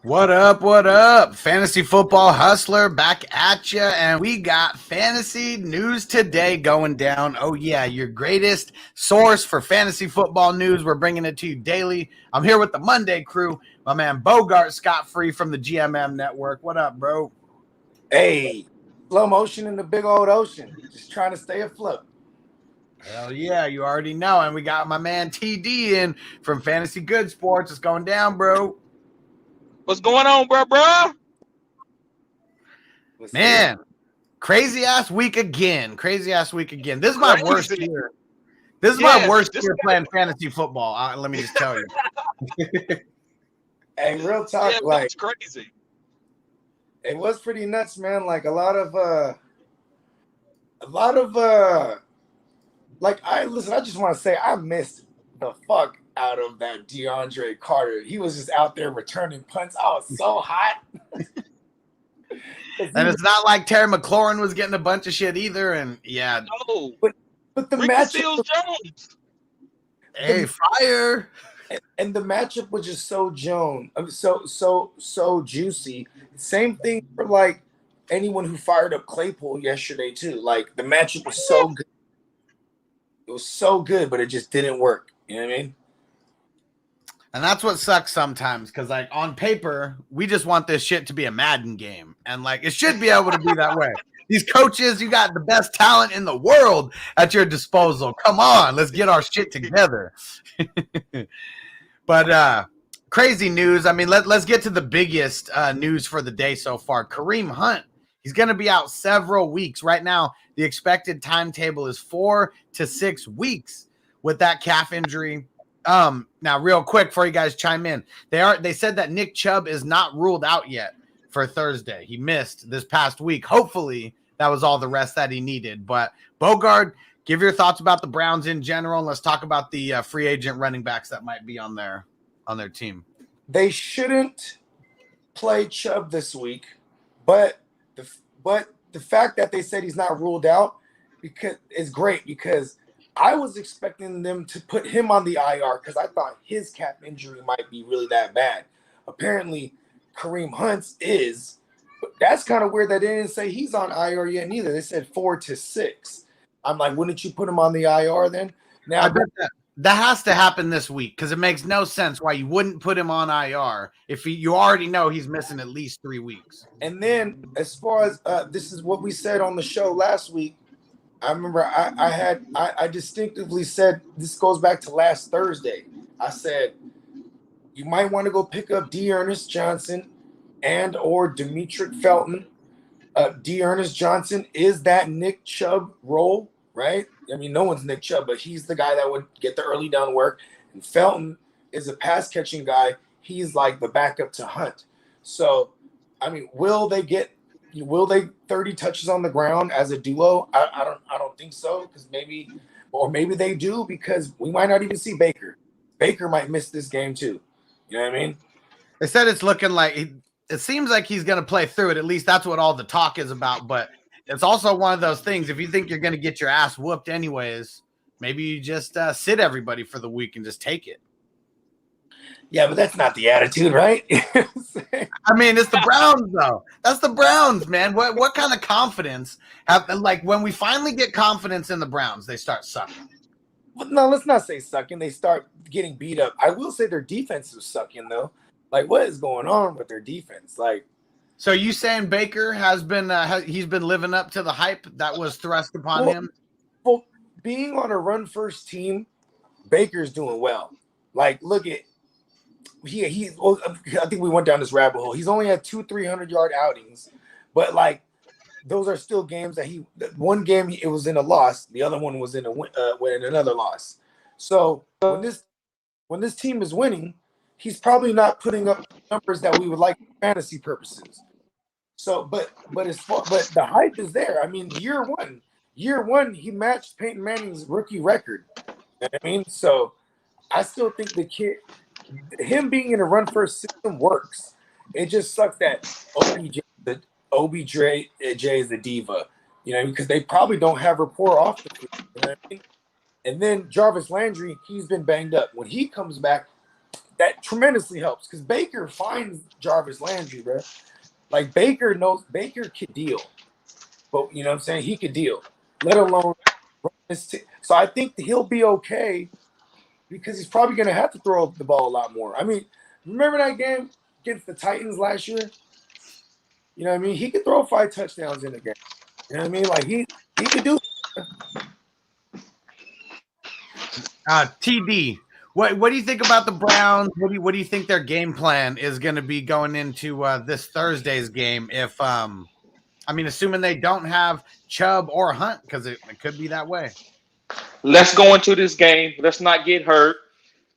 What up? What up? Fantasy Football Hustler back at you, and we got fantasy news today going down. Oh, yeah, your greatest source for fantasy football news. We're bringing it to you daily. I'm here with the Monday crew. My man Bogard scot-free from the GMM network. What up, bro? Hey, slow motion in the big old ocean. Just trying to stay afloat. Hell yeah, you already know. And we got my man TD in from FantasyGoodeSports. It's going down, bro. What's going on, bro? Man, crazy ass week again. This is my worst year. This is my worst year playing fantasy football. Let me just tell you. Hey, real talk, Yeah, like it's crazy. it was pretty nuts, man. Like a lot of like I just want to say I missed the fuck out of that DeAndre Carter. He was just out there returning punts. I was so hot. And it's not like Terry McLaurin was getting a bunch of shit either. And yeah, No, but the Ricky matchup, Seals-Jones. hey, fire. and the matchup was just so so juicy. Same thing for like anyone who fired up Claypool yesterday too. Like the matchup was so good. It was so good, but it just didn't work. You know what I mean? And that's what sucks sometimes, because like on paper, we just want this shit to be a Madden game. And like it should be able to be that way. These coaches, you got the best talent in the world at your disposal. Come on, let's get our shit together. But crazy news. I mean, let's get to the biggest news for the day so far. Kareem Hunt, he's going to be out several weeks. Right now, the expected timetable is 4 to 6 weeks with that calf injury. Now, real quick before you guys chime in, they said that Nick Chubb is not ruled out yet for Thursday. He missed this past week. Hopefully, that was all the rest that he needed. But Bogard, give your thoughts about the Browns in general, and let's talk about the free agent running backs that might be on their team. They shouldn't play Chubb this week, but the fact that they said he's not ruled out is great, because I was expecting them to put him on the IR because I thought his calf injury might be really that bad. Apparently, Kareem Hunt's is. But that's kind of weird that they didn't say he's on IR yet neither. They said 4 to 6. I'm like, wouldn't you put him on the IR then? Now, I bet that has to happen this week, because it makes no sense why you wouldn't put him on IR if you already know he's missing at least 3 weeks. And then as far as this is what we said on the show last week. I remember I distinctively said, this goes back to last Thursday. I said, you might want to go pick up D'Ernest Johnson and or Demetric Felton. D'Ernest Johnson is that Nick Chubb role, right? I mean, no one's Nick Chubb, but he's the guy that would get the early down work. And Felton is a pass catching guy. He's like the backup to Hunt. So, I mean, will they 30 touches on the ground as a duo? I don't think so, because maybe they do, because we might not even see Baker. Baker might miss this game too. You know what I mean? They said it's looking like it seems like he's going to play through it. At least that's what all the talk is about. But it's also one of those things. If you think you're going to get your ass whooped anyways, maybe you just sit everybody for the week and just take it. Yeah, but that's not the attitude, right? I mean, it's the Browns, though. That's the Browns, man. What kind of confidence like when we finally get confidence in the Browns, they start sucking? Well, no, let's not say sucking. They start getting beat up. I will say their defense is sucking, though. Like, what is going on with their defense? Like, so you saying Baker has been he's been living up to the hype that was thrust upon him? Well, being on a run-first team, Baker's doing well. Like, look at. Well, I think we went down this rabbit hole. He's only had 2 300-yard outings, but like those are still games that one game it was in a loss, the other one was in another loss. So when this team is winning, he's probably not putting up numbers that we would like for fantasy purposes. So, but the hype is there. I mean, year one, he matched Peyton Manning's rookie record. You know what I mean? So I still think the kid. Him being in a run-first system works. It just sucks that OBJ is the diva, you know, because they probably don't have rapport off the field. You know what I mean? And then Jarvis Landry, he's been banged up. When he comes back, that tremendously helps because Baker finds Jarvis Landry, bro. Like Baker knows Baker could deal, but you know what I'm saying, he could deal. Let alone run this so I think he'll be okay because he's probably going to have to throw the ball a lot more. I mean, remember that game against the Titans last year? You know what I mean? He could throw 5 touchdowns in a game. You know what I mean? Like he could do. TD, what do you think about the Browns? What do you think their game plan is going to be going into this Thursday's game? If assuming they don't have Chubb or Hunt, because it could be that way. Let's go into this game. Let's not get hurt.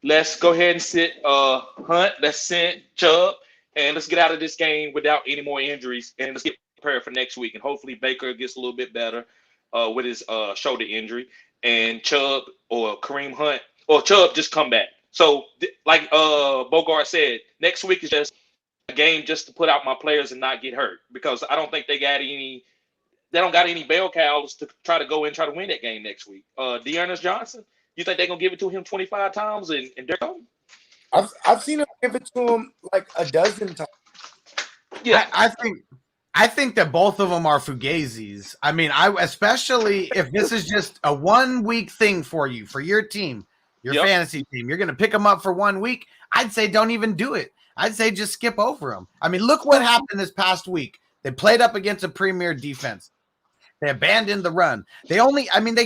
Let's go ahead and sit Hunt. Let's sit Chubb, and let's get out of this game without any more injuries. And let's get prepared for next week. And hopefully Baker gets a little bit better with his shoulder injury, and Chubb or Kareem Hunt or Chubb just come back. So like Bogard said, next week is just a game just to put out my players and not get hurt, because I don't think they don't got any bell cows to try to go and try to win that game next week. Dearness Johnson, you think they're gonna give it to him 25 times and they're going? I've seen him give it to him like a dozen times. Yeah, I think that both of them are fugazis. I mean, especially if this is just a 1 week thing for you, for your team, your fantasy team, you're gonna pick them up for 1 week. I'd say don't even do it. I'd say just skip over them. I mean, look what happened this past week. They played up against a premier defense. They abandoned the run. They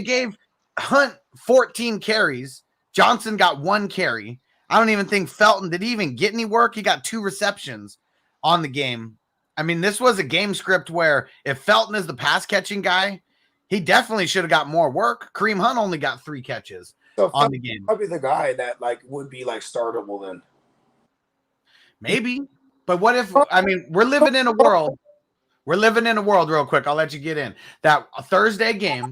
gave Hunt 14 carries. Johnson got 1 carry. I don't even think Felton did he even get any work. He got 2 receptions on the game. I mean, this was a game script where if Felton is the pass catching guy, he definitely should have got more work. Kareem Hunt only got 3 catches on the game. Probably the guy that would be startable then. Maybe. But what if, we're living in a world real quick. I'll let you get in that Thursday game,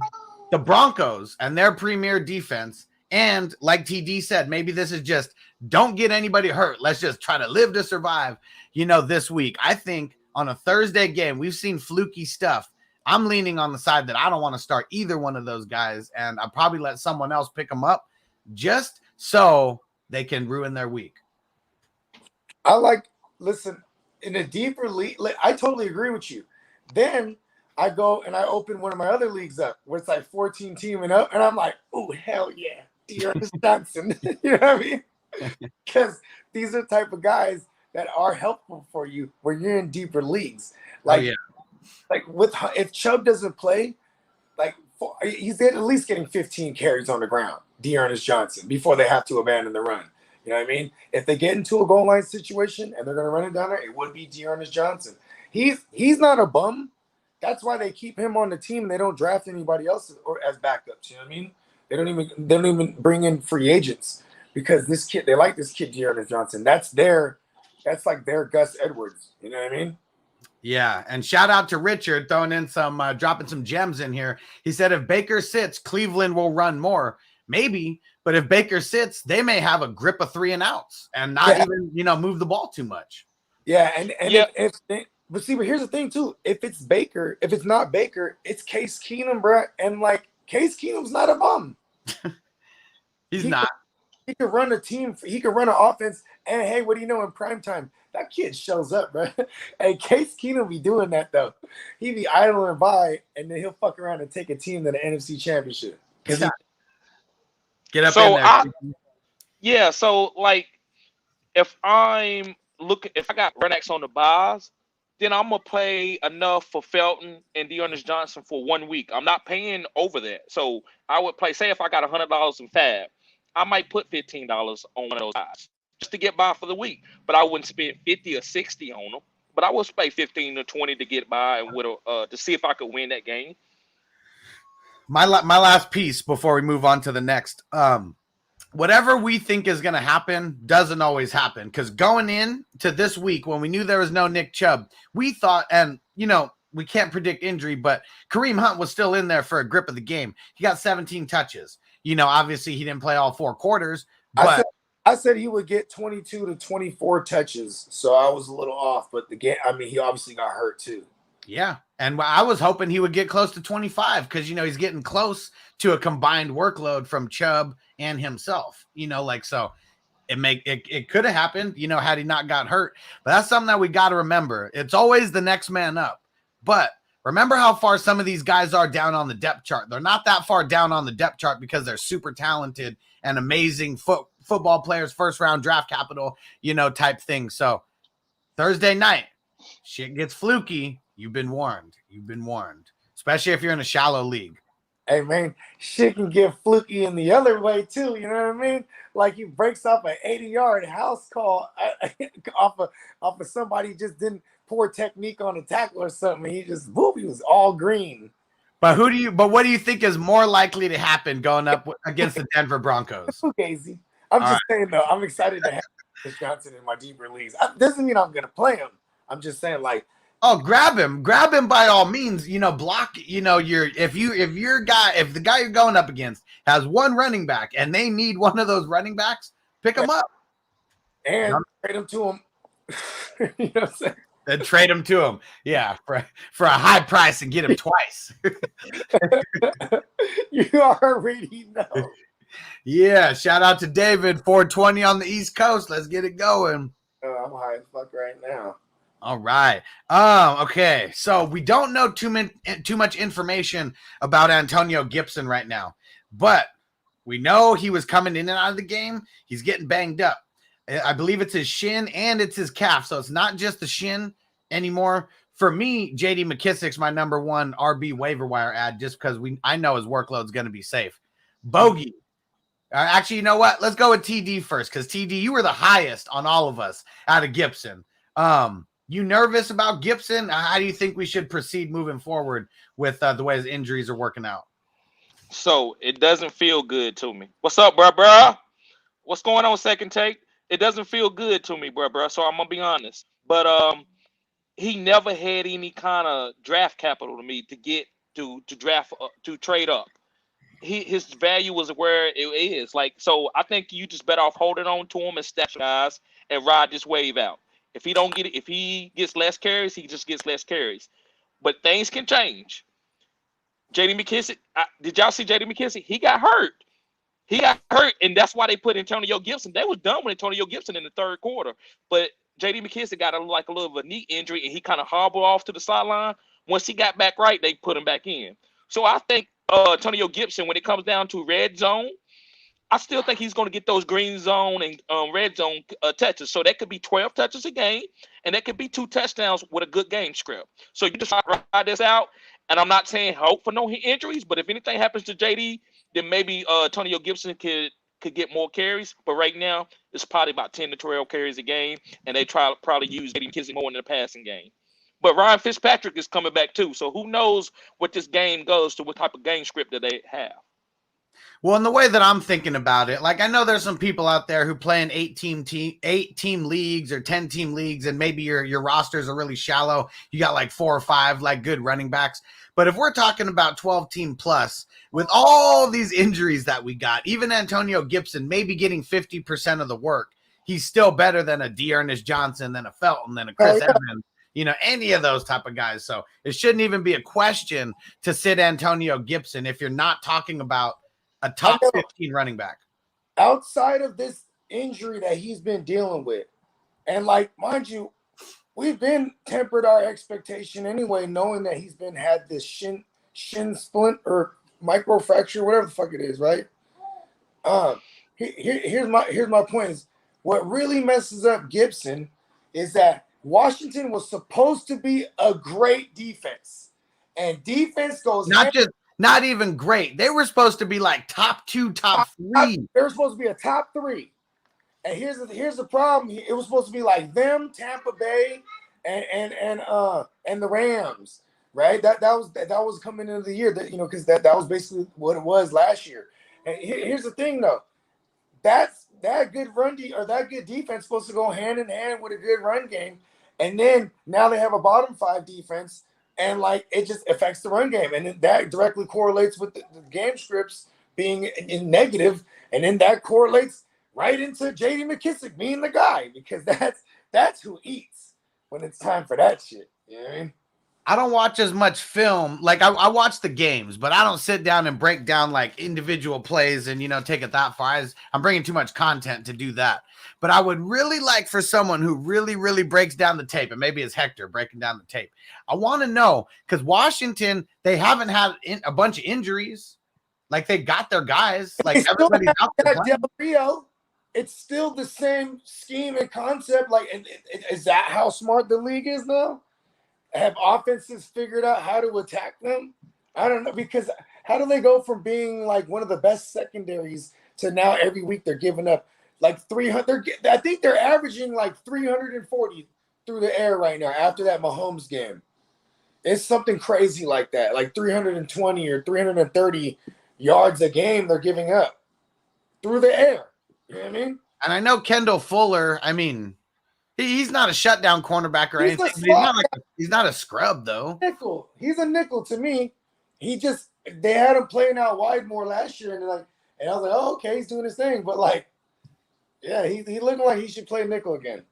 the Broncos and their premier defense. And like TD said, maybe this is just don't get anybody hurt. Let's just try to live to survive, this week. I think on a Thursday game, we've seen fluky stuff. I'm leaning on the side that I don't want to start either one of those guys. And I'll probably let someone else pick them up just so they can ruin their week. Listen, in a deeper league, I totally agree with you. Then I go and I open one of my other leagues up where it's 14 team and up, and I'm like, oh, hell yeah, Dearness Johnson. You know what I mean? Because these are the type of guys that are helpful for you when you're in deeper leagues. If Chubb doesn't play, he's at least getting 15 carries on the ground, Dearness Johnson, before they have to abandon the run. You know what I mean? If they get into a goal line situation and they're going to run it down there, it would be Dearness Johnson. He's not a bum. That's why they keep him on the team and they don't draft anybody else or as backups. You know what I mean? They don't even bring in free agents because they like this kid Dearness Johnson. That's like their Gus Edwards. You know what I mean? Yeah, and shout out to Richard throwing in dropping some gems in here. He said if Baker sits, Cleveland will run more. Maybe, but if Baker sits, they may have a grip of 3 and outs and not even, move the ball too much. Yeah, but here's the thing too. If it's not Baker, it's Case Keenum, bro. And Case Keenum's not a bum. He's not. He could run a team. He could run an offense. And hey, what do you know? In prime time, that kid shows up, bro. And Case Keenum be doing that though. He be idling by, and then he'll fuck around and take a team to the NFC Championship. Get up in there. So if I got Renex on the buys, then I'm gonna pay enough for Felton and Dearness Johnson for 1 week. I'm not paying over that. So I would play, say if I got $100 in Fab, I might put $15 on one of those guys just to get by for the week. But I wouldn't spend 50 or 60 on them. But I would pay 15 or 20 to get by and to see if I could win that game. My last piece before we move on to the next. Whatever we think is going to happen doesn't always happen, because going in to this week when we knew there was no Nick Chubb, we thought, and we can't predict injury, but Kareem Hunt was still in there for a grip of the game. He got 17 touches. Obviously he didn't play all 4 quarters, but I said he would get 22 to 24 touches, so I was a little off. But the game, he obviously got hurt too. Yeah, and I was hoping he would get close to 25 because, he's getting close to a combined workload from Chubb and himself, so it could have happened, had he not got hurt. But that's something that we got to remember. It's always the next man up. But remember how far some of these guys are down on the depth chart. They're not that far down on the depth chart because they're super talented and amazing football players, first round draft capital, type thing. So Thursday night, shit gets fluky. You've been warned. Especially if you're in a shallow league. Hey, man, shit can get fluky in the other way, too. You know what I mean? Like he breaks off an 80-yard house call off of somebody just didn't poor technique on a tackle or something. He was all green. But what do you think is more likely to happen going up against the Denver Broncos? Fugazi. I'm just saying, though, I'm excited to have Chris Johnson in my deeper leagues. Doesn't mean I'm going to play him. I'm just saying, like, oh, grab him by all means, block, if the guy you're going up against has one running back and they need one of those running backs, pick him up. And trade him to him. You know what I'm saying? Then trade him to him. Yeah, for a high price and get him twice. You already know. Yeah, shout out to David, 420 on the East Coast. Let's get it going. Oh, I'm high as fuck right now. All right. Okay. So we don't know too much information about Antonio Gibson right now, but we know he was coming in and out of the game. He's getting banged up. I believe it's his shin and it's his calf. So it's not just the shin anymore. For me, JD McKissic's my number one RB waiver wire ad just because I know his workload is going to be safe. Bogey. Actually, you know what? Let's go with TD first because TD, you were the highest on all of us out of Gibson. You nervous about Gibson? How do you think we should proceed moving forward with the way his injuries are working out? So it doesn't feel good to me. What's up, bruh? What's going on, Second Take? It doesn't feel good to me, bruh. So I'm gonna be honest. But he never had any kind of draft capital to me to get to draft to trade up. His value was where it is. Like, so I think you just better off holding on to him and stash guys and ride this wave out. If he gets less carries, he just gets less carries. But things can change. J.D. McKissic, did y'all see J.D. McKissic? He got hurt. And that's why they put Antonio Gibson. They was done with Antonio Gibson in the third quarter. But J.D. McKissic got a little of a knee injury, and he kind of hobbled off to the sideline. Once he got back right, they put him back in. So I think Antonio Gibson, when it comes down to red zone, I still think he's going to get those green zone and red zone touches. So that could be 12 touches a game, and that could be 2 touchdowns with a good game script. So you just ride this out, and I'm not saying hope for no injuries, but if anything happens to JD, then maybe Antonio Gibson could get more carries. But right now, it's probably about 10 to 12 carries a game, and they probably use JD McKissic more in the passing game. But Ryan Fitzpatrick is coming back too, so who knows what this game goes to, what type of game script that they have. Well, in the way that I'm thinking about it, like I know there's some people out there who play in 8-team leagues or 10-team leagues, and maybe your rosters are really shallow. You got like 4 or 5 like good running backs. But if we're talking about 12-team plus, with all these injuries that we got, even Antonio Gibson maybe getting 50% of the work, he's still better than a Dearness Johnson, than a Felton, than a Chris Evans, any of those type of guys. So it shouldn't even be a question to sit Antonio Gibson if you're not talking about a top 15 running back. Outside of this injury that he's been dealing with, and like, mind you, we've been tempered our expectation anyway, knowing that he's had this shin splint or microfracture, whatever the fuck it is, right? Here's my point is, what really messes up Gibson is that Washington was supposed to be a great defense, and defense goes not even great. They were supposed to be like top 2, top 3. They were supposed to be a top 3. And here's the problem. It was supposed to be like them, Tampa Bay, and the Rams, right? That was coming into the year, because that was basically what it was last year. And here's the thing, though. That good that good defense supposed to go hand in hand with a good run game, and then now they have a bottom 5 defense. And like it just affects the run game, and then that directly correlates with the game scripts being in negative, and then that correlates right into J.D. McKissic being the guy, because that's who eats when it's time for that shit. You know what I mean? I don't watch as much film. Like I watch the games, but I don't sit down and break down like individual plays and take it that far. I'm bringing too much content to do that. but I would really like for someone who really, really breaks down the tape, and maybe it's Hector breaking down the tape. I want to know, because Washington, they haven't had a bunch of injuries. Like, they got their guys. Like, everybody's out there playing. Del Rio. It's still the same scheme and concept. Like, is that how smart the league is now? Have offenses figured out how to attack them? I don't know, because how do they go from being like one of the best secondaries to now every week they're giving up like 300? I think they're averaging like 340 through the air right now after that Mahomes game. It's something crazy like that, like 320 or 330 yards a game they're giving up through the air. You know what I mean? And I know Kendall Fuller, I mean, he's not a shutdown cornerback or anything. He's not a scrub, though. Nickel. He's a nickel to me. They had him playing out wide more last year, and I was like, oh, okay, he's doing his thing. But like, yeah, he looking like he should play nickel again.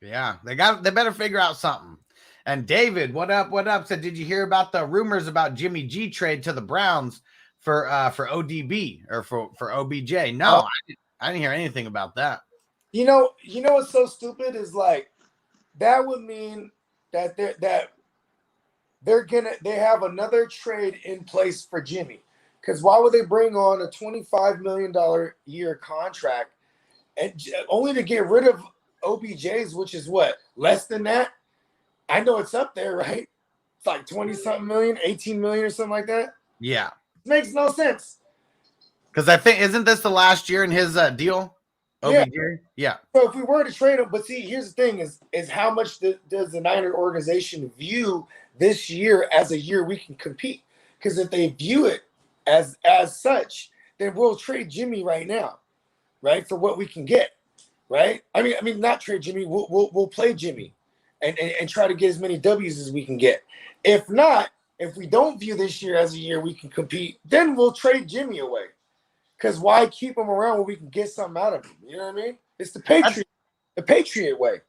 Yeah, they better figure out something. And David, what up? What up? Said, did you hear about the rumors about Jimmy G trade to the Browns for ODB or for OBJ? No, I didn't hear anything about that. You know what's so stupid is like that would mean that they have another trade in place for Jimmy. Because why would they bring on a $25 million year contract and only to get rid of OBJ's, which is what, less than that? I know it's up there, right? It's like 20-something million, 18 million or something like that. Yeah. Makes no sense. Because I think, isn't this the last year in his deal? OBJ? Yeah. So if we were to trade him, but see, here's the thing is how much does the Niner organization view this year as a year we can compete? Because if they view it as such, then we'll trade Jimmy right now, right? For what we can get, right? I mean, not trade Jimmy. We'll play Jimmy and try to get as many W's as we can get. If not, if we don't view this year as a year we can compete, then we'll trade Jimmy away. Because why keep him around when we can get something out of him? You know what I mean? It's the Patriot way.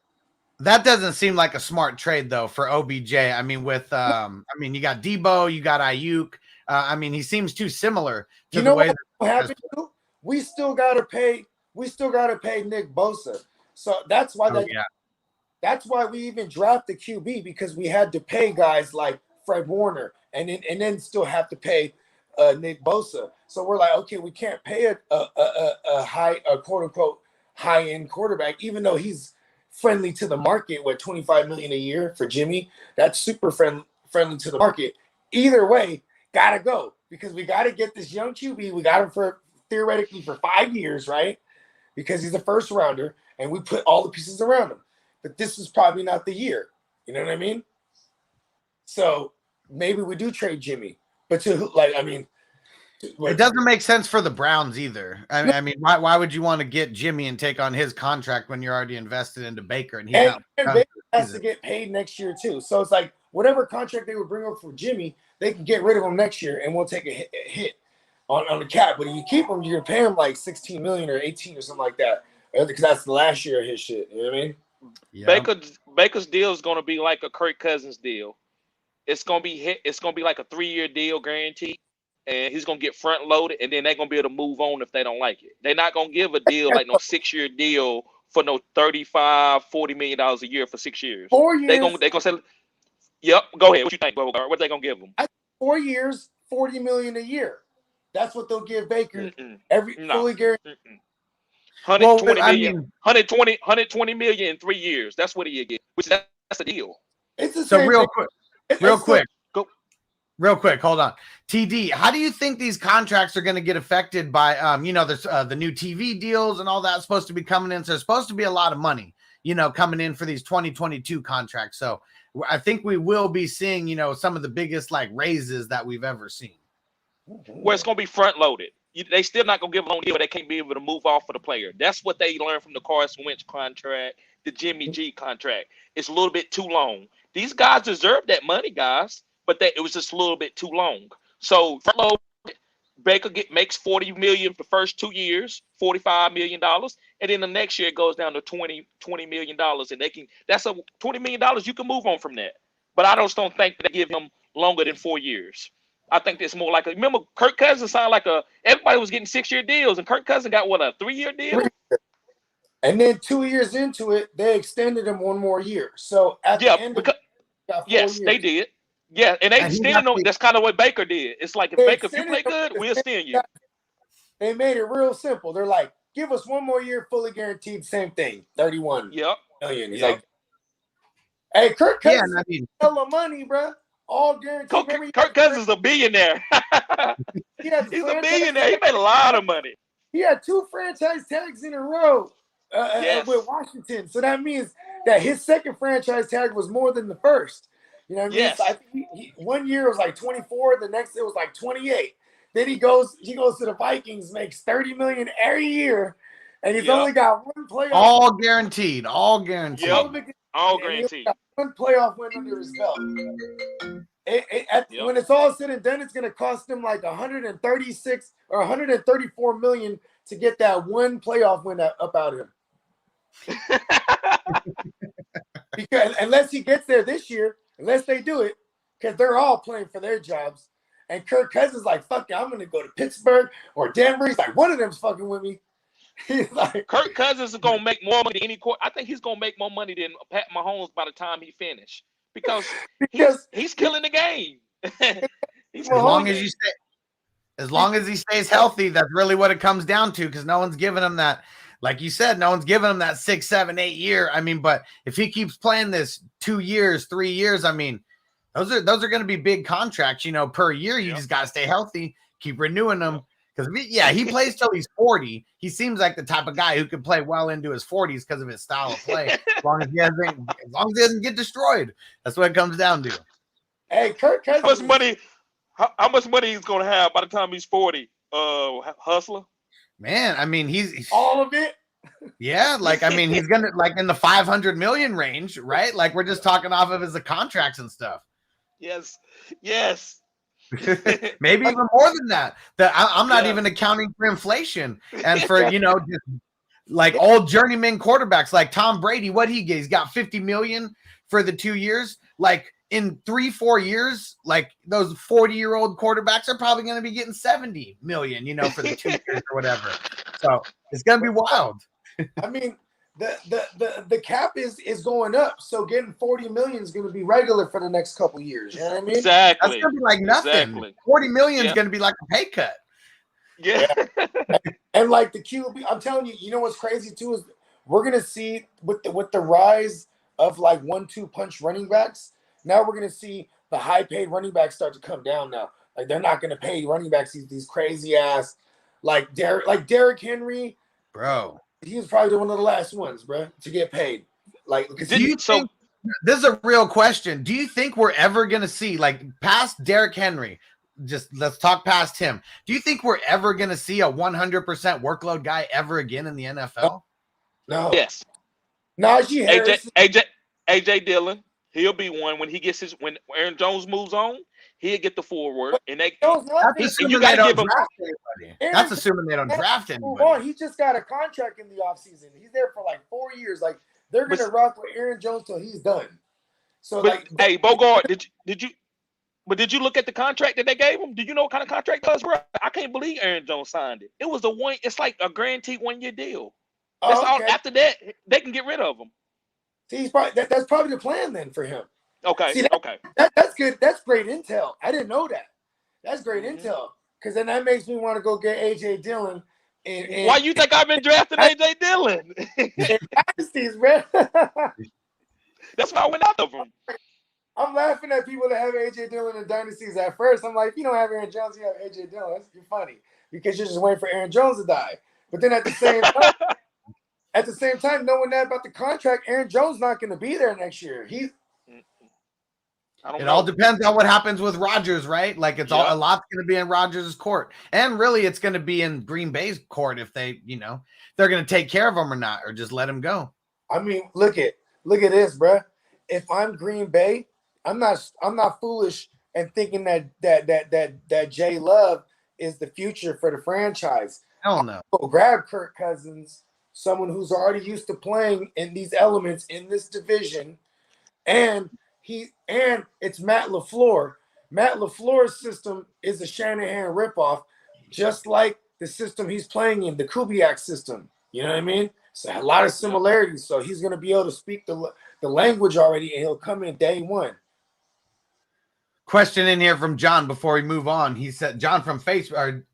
That doesn't seem like a smart trade though for OBJ. I mean, you got Debo, you got Ayuk. I mean, he seems too similar to the way what happened to? We still gotta pay Nick Bosa. So that's why that's why we even drafted QB, because we had to pay guys like Fred Warner and then still have to pay Nick Bosa. So we're like, okay, we can't pay a quote unquote high end quarterback, even though he's friendly to the market with $25 million a year for Jimmy. That's super friendly to the market. Either way, gotta go, because we gotta get this young QB. We got him for theoretically for 5 years, right? Because he's a first rounder, and we put all the pieces around him. But this is probably not the year. You know what I mean? So maybe we do trade Jimmy, but it doesn't make sense for the Browns either. I mean, why would you want to get Jimmy and take on his contract when you're already invested into Baker and Baker has to get paid next year too? So it's like whatever contract they would bring up for Jimmy, they can get rid of him next year, and we'll take a hit on the cap. But if you keep him, you're gonna pay him like 16 million or 18 or something like that, because that's the last year of his shit. You know what I mean? Yeah. Baker's deal is gonna be like a Kirk Cousins deal. It's gonna be like a 3-year deal guaranteed, and he's gonna get front loaded, and then they're gonna be able to move on if they don't like it. They're not gonna give a deal like no 6-year deal for no $35-40 million a year for 6 years. 4 years. They're gonna say, "Yep, go ahead. What you think, Bogard? What they gonna give him?" 4 years, $40 million a year. That's what they'll give Baker. Fully guaranteed. 120 million in 3 years. That's what he get. That's the deal. It's the so same real thing. quick. Real quick, hold on. TD, how do you think these contracts are going to get affected by, there's the new TV deals and all that's supposed to be coming in. So there's supposed to be a lot of money, coming in for these 2022 contracts. So I think we will be seeing, some of the biggest like raises that we've ever seen. Where it's going to be front loaded. They still not going to give them a deal, but they can't be able to move off for the player. That's what they learned from the Carson Wentz contract, the Jimmy G contract. It's a little bit too long. These guys deserve that money, guys, but it was just a little bit too long. So front load, Baker makes $40 million for the first 2 years, $45 million, and then the next year it goes down to $20 million, and that's a $20 million you can move on from that. But I just don't think they give him longer than 4 years. I think it's more like remember Kirk Cousins signed everybody was getting 6-year deals, and Kirk Cousins got what, a 3-year deal? And then 2 years into it, they extended him one more year. So at the end of it, he got 4 years. They did. Yeah, and they extended him. That's kind of what Baker did. It's like if you play good, we'll extend you. They made it real simple. They're like, give us 1 more year, fully guaranteed. Same thing, 31 million. He's like, hey, Kirk Cousins, hella money, bro. All guaranteed. Kirk Cousins is a billionaire. He's a billionaire. He made a lot of money. He had 2 franchise tags in a row with Washington. So that means that his second franchise tag was more than the first. You know what I mean? So I think he 1 year was like 24. The next it was like 28. Then he goes to the Vikings, makes $30 million every year, and he's only got 1 playoff. All guaranteed. All guaranteed. All guaranteed. 1 playoff win under his belt. When it's all said and done, it's going to cost him like 136 or 134 million to get that 1 playoff win up out of him. Because unless he gets there this year, unless they do it, because they're all playing for their jobs. And Kirk Cousins like, fuck it, I'm going to go to Pittsburgh or Denver. He's like, one of them's fucking with me. He's like, Kirk Cousins is going to make more money than any court. I think he's going to make more money than Pat Mahomes by the time he finishes. Because he's killing the game. As long as he stays healthy, that's really what it comes down to. Because no one's giving him that, like you said, no one's giving him that 6, 7, 8 year. I mean, but if he keeps playing this 2 years, 3 years, I mean, those are going to be big contracts, per year. You just got to stay healthy, keep renewing them. Because he plays till he's 40. He seems like the type of guy who could play well into his 40s because of his style of play. As long as he doesn't get destroyed, that's what it comes down to. Hey, Kirk Cousins. How much money he's gonna have by the time he's 40? Hustler. Man, I mean, he's all of it. Yeah, he's gonna in the 500 million range, right? Like we're just talking off of his contracts and stuff. Yes. Maybe even more than that. I'm not even accounting for inflation and for just like old journeyman quarterbacks like Tom Brady. What he gets, he's got 50 million for the 2 years. Like in 3-4 years, like those 40-year-old quarterbacks are probably going to be getting 70 million, for the 2 years or whatever. So it's going to be wild. I mean, the cap is going up, so getting 40 million is going to be regular for the next couple years. You know what I mean? Exactly. That's going to be like nothing. Exactly. 40 million is going to be like a pay cut. Yeah. And like the QB, I'm telling you, what's crazy too is we're going to see with the rise of like 1-2 punch running backs. Now we're going to see the high paid running backs start to come down now. Like they're not going to pay running backs these crazy ass like Derrick Henry, bro. He was probably one of the last ones, bro, to get paid. Like, do you think this is a real question? Do you think we're ever going to see, like, past Derrick Henry? Just let's talk past him. Do you think we're ever going to see a 100% workload guy ever again in the NFL? No. Yes. Najee Harris. AJ Dillon. He'll be one when Aaron Jones moves on. He'll get the forward, and you got to give him. That's assuming they don't draft anybody. He just got a contract in the offseason. He's there for like 4 years. Like they're going to rock with Aaron Jones till he's done. So, hey, Bogard, did you look at the contract that they gave him? Do you know what kind of contract it was, bro? I can't believe Aaron Jones signed it. It was it's like a guaranteed 1 year deal. That's all. After that, they can get rid of him. See, that's probably the plan then for him. Okay. See, that's good. That's great intel. I didn't know that. That's great intel. Because then that makes me want to go get AJ Dillon. And why you think I've been drafting AJ Dillon? Dynasties, man. That's why I went after him. I'm laughing at people that have AJ Dillon in dynasties at first. I'm like, if you don't have Aaron Jones, you have AJ Dillon. You're funny because you're just waiting for Aaron Jones to die. But then at the same time, knowing that about the contract, Aaron Jones not going to be there next year. It all depends on what happens with Rodgers, right? Like a lot's going to be in Rodgers' court, and really, it's going to be in Green Bay's court if they, they're going to take care of him or not, or just let him go. I mean, look at this, bro. If I'm Green Bay, I'm not foolish and thinking that Jay Love is the future for the franchise. Hell no. Go grab Kirk Cousins, someone who's already used to playing in these elements in this division, and it's Matt LaFleur. Matt LaFleur's system is a Shanahan ripoff, just like the system he's playing in, the Kubiak system. You know what I mean? So a lot of similarities. So he's going to be able to speak the language already, and he'll come in day one. Question in here from John before we move on. He said, John Donison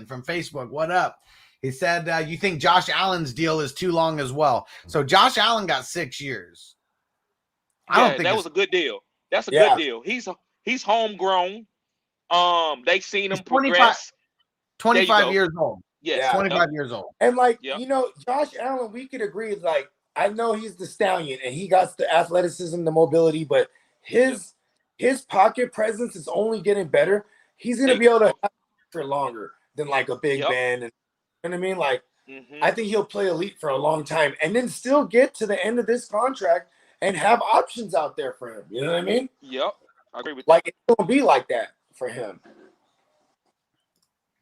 from Facebook, what up? He said, you think Josh Allen's deal is too long as well. So Josh Allen got 6 years. I don't think that was a good deal. That's a good deal. He's homegrown. They've seen him progress. 25 years old. Yes, 25 years old. And Josh Allen, we could agree, like, I know he's the stallion and he got the athleticism, the mobility, but his pocket presence is only getting better. He's going to be able to have for longer than like a Big Ben. And, you know what I mean? Like, I think he'll play elite for a long time and then still get to the end of this contract and have options out there for him. You know what I mean? Yep. I agree with that. Like, it's going to be like that for him.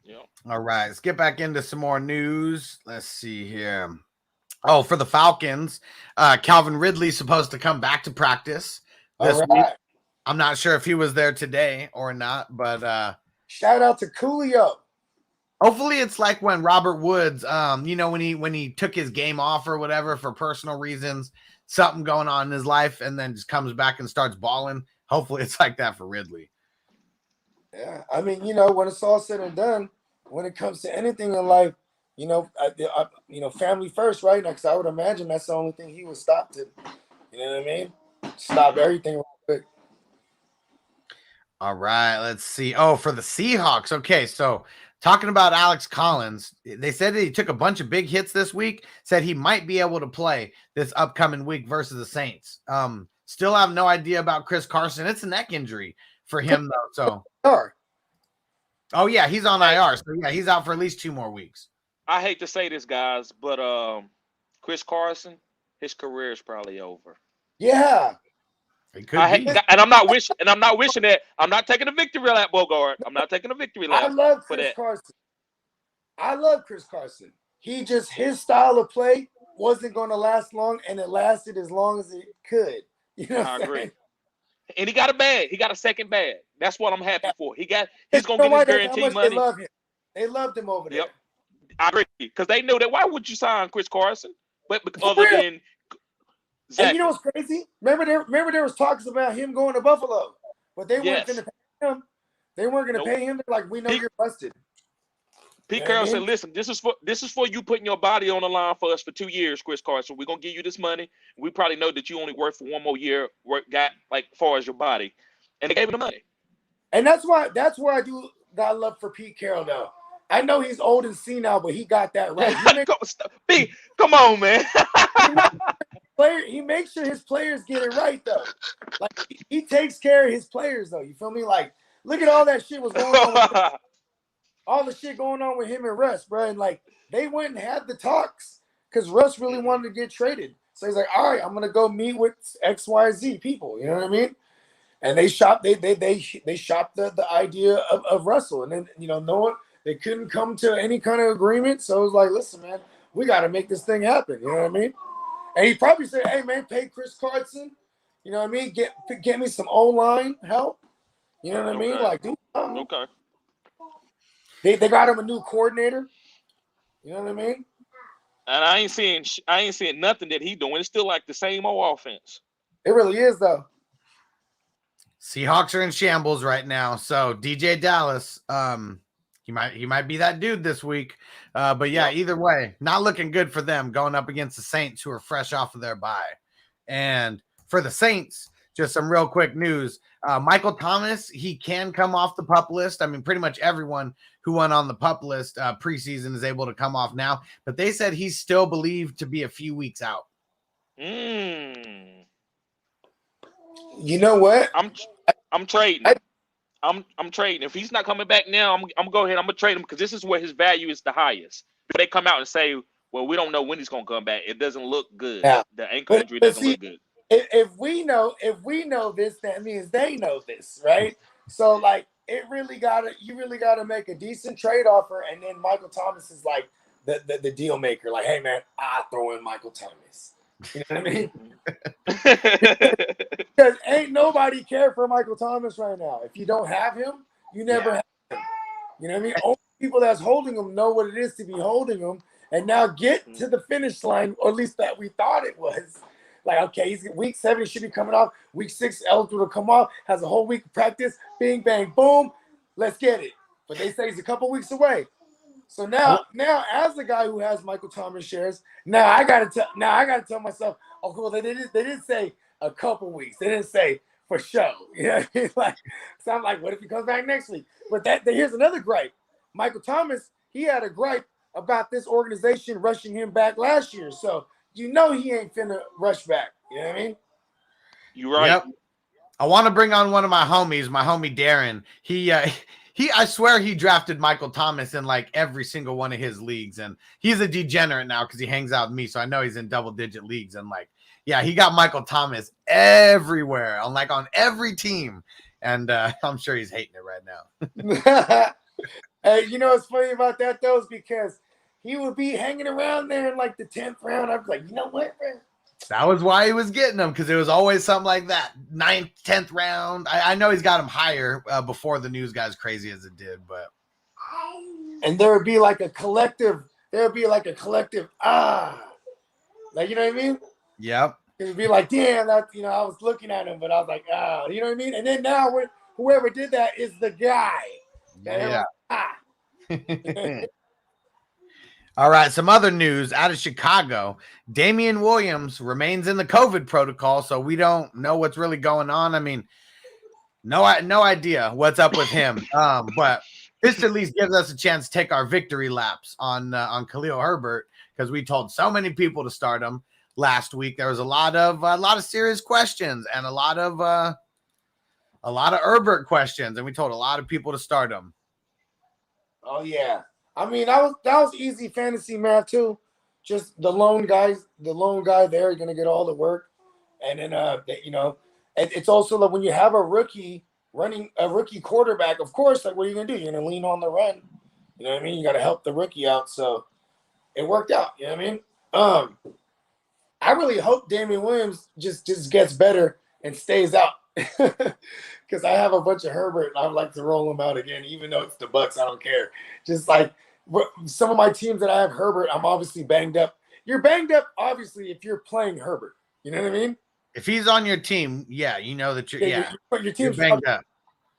Yep. All right. Let's get back into some more news. Let's see here. Oh, for the Falcons, Calvin Ridley's supposed to come back to practice this week. I'm not sure if he was there today or not, but shout out to Coolio. Hopefully it's like when Robert Woods, when he took his game off or whatever for personal reasons, something going on in his life, and then just comes back and starts balling. Hopefully it's like that for Ridley. Yeah, I mean, when it's all said and done, when it comes to anything in life, family first, right? Because I would imagine that's the only thing he would stop to. You know what I mean? Stop everything real quick. All right, let's see. Oh, for the Seahawks. Okay, so talking about Alex Collins, they said that he took a bunch of big hits this week, said he might be able to play this upcoming week versus the Saints. Still have no idea about Chris Carson. It's a neck injury for him, though. So, oh, yeah, he's on IR. So, yeah, he's out for at least 2 more weeks. I hate to say this, guys, but Chris Carson, his career is probably over. Yeah. It could be. And I'm not wishing that. I'm not taking a victory lap, Bogard. I'm not taking a victory lap. I love Chris Carson. I love Chris Carson. His style of play wasn't going to last long, and it lasted as long as it could. You know what I'm saying? Agree. And he got a bag. He got a second bag. That's what I'm happy for. He's going to get his guaranteed money. They love him. They loved him over there. Yep. I agree. Because they know that. Why would you sign Chris Carson? But other than Zach. And you know what's crazy? Remember there was talks about him going to Buffalo, but they weren't going to pay him. They weren't going to pay him. They're like, we know you're busted. Pete Carroll said, "Listen, this is for you putting your body on the line for us for 2 years, Chris Carson. We're gonna give you this money. We probably know that you only work for 1 more year. Got like far as your body, and they gave him the money. And that's where I do got love for Pete Carroll though. I know he's old and senile, but he got that right. Come on, man. He makes sure his players get it right though. Like he takes care of his players though. You feel me? Like look at all that shit was going on. All the shit going on with him and Russ, bro. And like they went and had the talks because Russ really wanted to get traded. So he's like, all right, I'm gonna go meet with XYZ people. You know what I mean? And they shopped the idea of Russell. And then no one they couldn't come to any kind of agreement. So it was like, listen, man, we gotta make this thing happen. You know what I mean? And he probably said, hey man, pay Chris Carson. You know what I mean? Get me some O-line help. You know what I mean? Like, dude, okay. They got him a new coordinator. You know what I mean? And I ain't seeing nothing that he doing. It's still like the same old offense. It really is though. Seahawks are in shambles right now. So DJ Dallas, he might be that dude this week. But yeah, either way, not looking good for them going up against the Saints who are fresh off of their bye. And for the Saints, just some real quick news. Michael Thomas, he can come off the PUP list. I mean, pretty much everyone who went on the PUP list preseason is able to come off now. But they said he's still believed to be a few weeks out. You know what? I'm trading. I'm trading. If he's not coming back now, I'm gonna go ahead. I'm gonna trade him because this is where his value is the highest. If they come out and say, "Well, we don't know when he's gonna come back," it doesn't look good. Yeah. The ankle injury doesn't look good. If we know this, that means they know this, right? So like, you really gotta make a decent trade offer, and then Michael Thomas is like the deal maker. Like, hey man, I throw in Michael Thomas. You know what I mean? Because ain't nobody care for Michael Thomas right now. If you don't have him, you never have him. You know what I mean? Only people that's holding him know what it is to be holding him, and now get to the finish line, or at least that we thought it was. Like, okay, he's week 7, he should be coming off. Week 6, eligible to come off, has a whole week of practice. Bing, bang, boom. Let's get it. But they say he's a couple weeks away. So now, as the guy who has Michael Thomas shares, now I gotta tell myself, oh, cool. They didn't say a couple weeks. They didn't say for show. You know what I mean? Like, so I'm like, what if he comes back next week? But here's another gripe. Michael Thomas, he had a gripe about this organization rushing him back last year. So you know he ain't finna rush back. You know what I mean? You're right. Yep. I want to bring on one of my homies, my homie Darren. I swear he drafted Michael Thomas in like every single one of his leagues, and he's a degenerate now because he hangs out with me, so I know he's in double-digit leagues. And like, yeah, he got Michael Thomas everywhere, on every team, and I'm sure he's hating it right now. Hey, you know what's funny about that though is because he would be hanging around there in like the 10th round. I'd be like, you know what, man? That was why he was getting them, because it was always something like that. 9th, 10th round. I know he's got him higher before the news got as crazy as it did, but. And there would be like a collective, like, you know what I mean? Yep. It would be like, damn, that, you know, I was looking at him, but I was like, you know what I mean? And then now whoever did that is the guy. Yeah. All right, some other news out of Chicago. Damian Williams remains in the COVID protocol, so we don't know what's really going on. I mean, no idea what's up with him. But this at least gives us a chance to take our victory laps on Khalil Herbert, because we told so many people to start him last week. There was a lot of serious questions and a lot of Herbert questions, and we told a lot of people to start him. Oh yeah. I mean, that was easy fantasy math too. Just the lone guy there, going to get all the work. And then, you know, it's also like when you have a rookie quarterback, of course, like what are you going to do? You're going to lean on the run. You know what I mean? You got to help the rookie out. So it worked out. You know what I mean? I really hope Damian Williams just gets better and stays out. Because I have a bunch of Herbert and I would like to roll him out again, even though it's the Bucks. I don't care. Just like some of my teams that I have Herbert, I'm obviously banged up. You're banged up, obviously, if you're playing Herbert. You know what I mean? If he's on your team, yeah, you know that your team's banged up.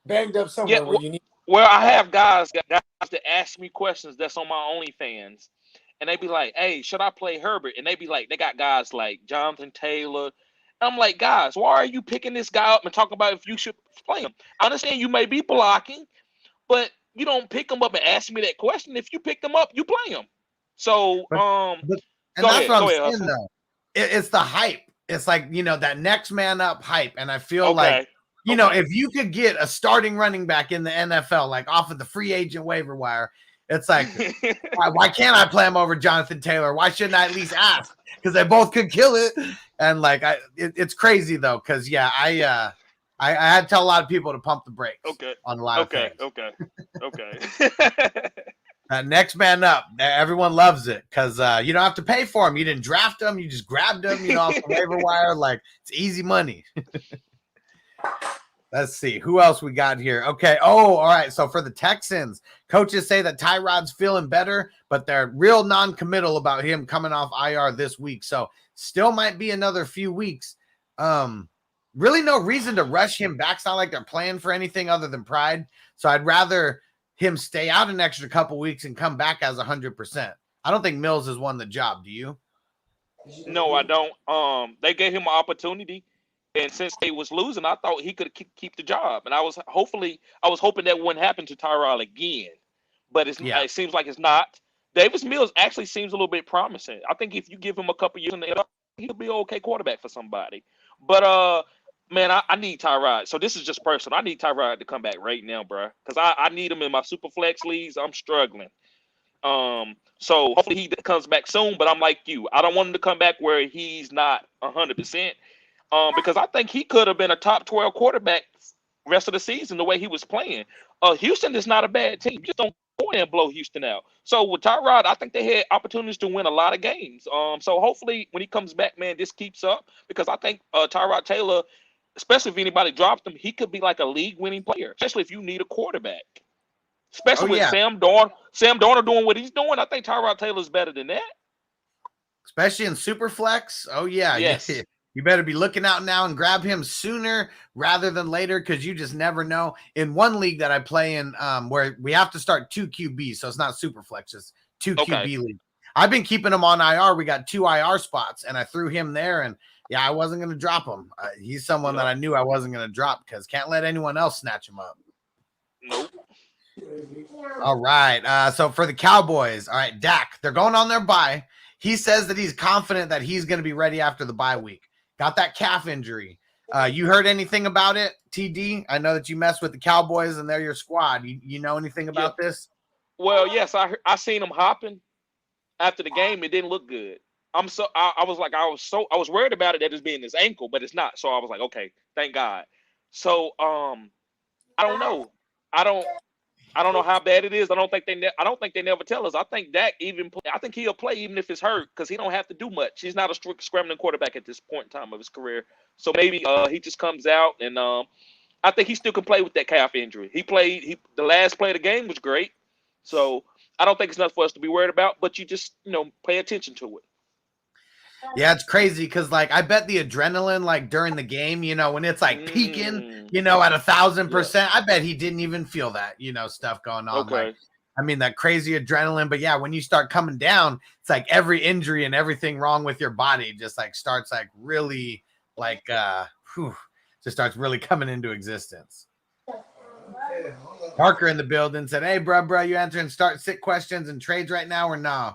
Banged up somewhere where you need. Well, I have guys that ask me questions that's on my OnlyFans, and they be like, "Hey, should I play Herbert?" And they be like, they got guys like Jonathan Taylor. I'm like, guys, why are you picking this guy up and talking about if you should play him? I understand you may be blocking, but you don't pick him up and ask me that question. If you pick him up, you play him. So, and that's what I'm saying, though. It's the hype. It's like, you know, that next man up hype. And I feel like, you know, if you could get a starting running back in the NFL, like off of the free agent waiver wire, it's like, why can't I play him over Jonathan Taylor? Why shouldn't I at least ask? Because they both could kill it. And like, it's crazy though, because I had to tell a lot of people to pump the brakes on a lot of things. Okay. That next man up, everyone loves it because you don't have to pay for him. You didn't draft him, you just grabbed him, you know, off the waiver wire. Like, it's easy money. Let's see who else we got here. Okay. Oh, all right. So for the Texans, coaches say that Tyrod's feeling better, but they're real non-committal about him coming off IR this week. So still might be another few weeks. Really no reason to rush him back. It's not like they're playing for anything other than pride. So I'd rather him stay out an extra couple weeks and come back as 100%. I don't think Mills has won the job. Do you? No, I don't. They gave him an opportunity. And since they was losing, I thought he could keep the job. And I was hoping that wouldn't happen to Tyrod again. But it seems like it's not. Davis Mills actually seems a little bit promising. I think if you give him a couple years in the NFL, he'll be an okay quarterback for somebody. But man, I need Tyrod. So this is just personal. I need Tyrod to come back right now, bro. Because I need him in my super flex leagues. I'm struggling. So hopefully he comes back soon. But I'm like you. I don't want him to come back where he's not 100%. Because I think he could have been a top 12 quarterback rest of the season the way he was playing. Houston is not a bad team. Just don't go in and blow Houston out. So with Tyrod, I think they had opportunities to win a lot of games. So hopefully when he comes back, man, this keeps up. Because I think Tyrod Taylor, especially if anybody dropped him, he could be like a league-winning player, especially if you need a quarterback. especially Oh with yeah, Sam Darnold doing what he's doing. I think Tyrod Taylor's better than that. especially in Superflex. Oh yeah, Yes. you better be looking out now and grab him sooner rather than later because you just never know. In one league that I play in, where we have to start 2 QB, so it's not Superflex, it's 2 Okay. QB league. I've been keeping him on IR. We got 2 IR spots, and I threw him there, and yeah, I wasn't going to drop him. He's someone that I knew I wasn't going to drop because can't let anyone else snatch him up. Nope. All right. So for the Cowboys, all right, Dak, they're going on their bye. He says that he's confident that he's going to be ready after the bye week. Got that calf injury. You heard anything about it, TD? I know that you mess with the Cowboys and they're your squad. You know anything about this? Well, yes, I seen him hopping after the game. It didn't look good. I was worried about it that it's being his ankle, but it's not. So I was like, okay, thank God. So I don't know. I don't know how bad it is. I don't think they never tell us. I think Dak I think he'll play even if it's hurt because he don't have to do much. He's not a strict scrambling quarterback at this point in time of his career. So maybe he just comes out and I think he still can play with that calf injury. The last play of the game was great. So I don't think it's nothing for us to be worried about, but you just, pay attention to it. Yeah, it's crazy because, I bet the adrenaline, during the game, when it's, peaking, at 1,000%, I bet he didn't even feel that, stuff going on. Okay. That crazy adrenaline. But, yeah, when you start coming down, it's like every injury and everything wrong with your body just, starts, really, just starts really coming into existence. Parker in the building said, hey, bro, you answering start-sit questions and trades right now or no?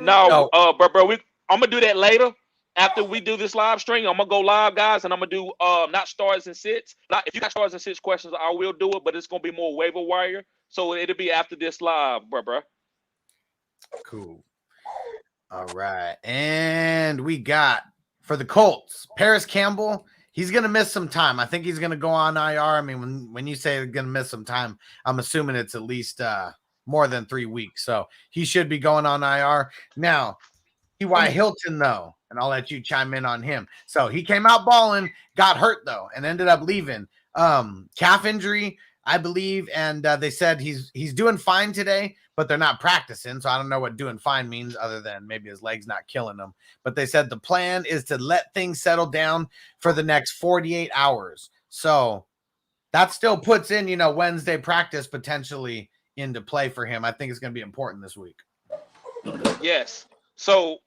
No, bro, I'm gonna do that later after we do this live stream. I'm gonna go live, guys, and I'm gonna do not stars and sits. Not if you got stars and sits questions, I will do it, but it's gonna be more waiver wire, so it'll be after this live, bro. Cool. All right, and we got for the Colts, Paris Campbell. He's gonna miss some time. I think he's gonna go on IR. I mean, when you say he's gonna miss some time, I'm assuming it's at least more than 3 weeks. So he should be going on IR. Now, T.Y. Hilton, though, and I'll let you chime in on him. So he came out balling, got hurt, though, and ended up leaving. Calf injury, I believe, and they said he's doing fine today, but they're not practicing. So I don't know what doing fine means other than maybe his leg's not killing him. But they said the plan is to let things settle down for the next 48 hours. So that still puts in, Wednesday practice potentially into play for him. I think it's going to be important this week. Yes. So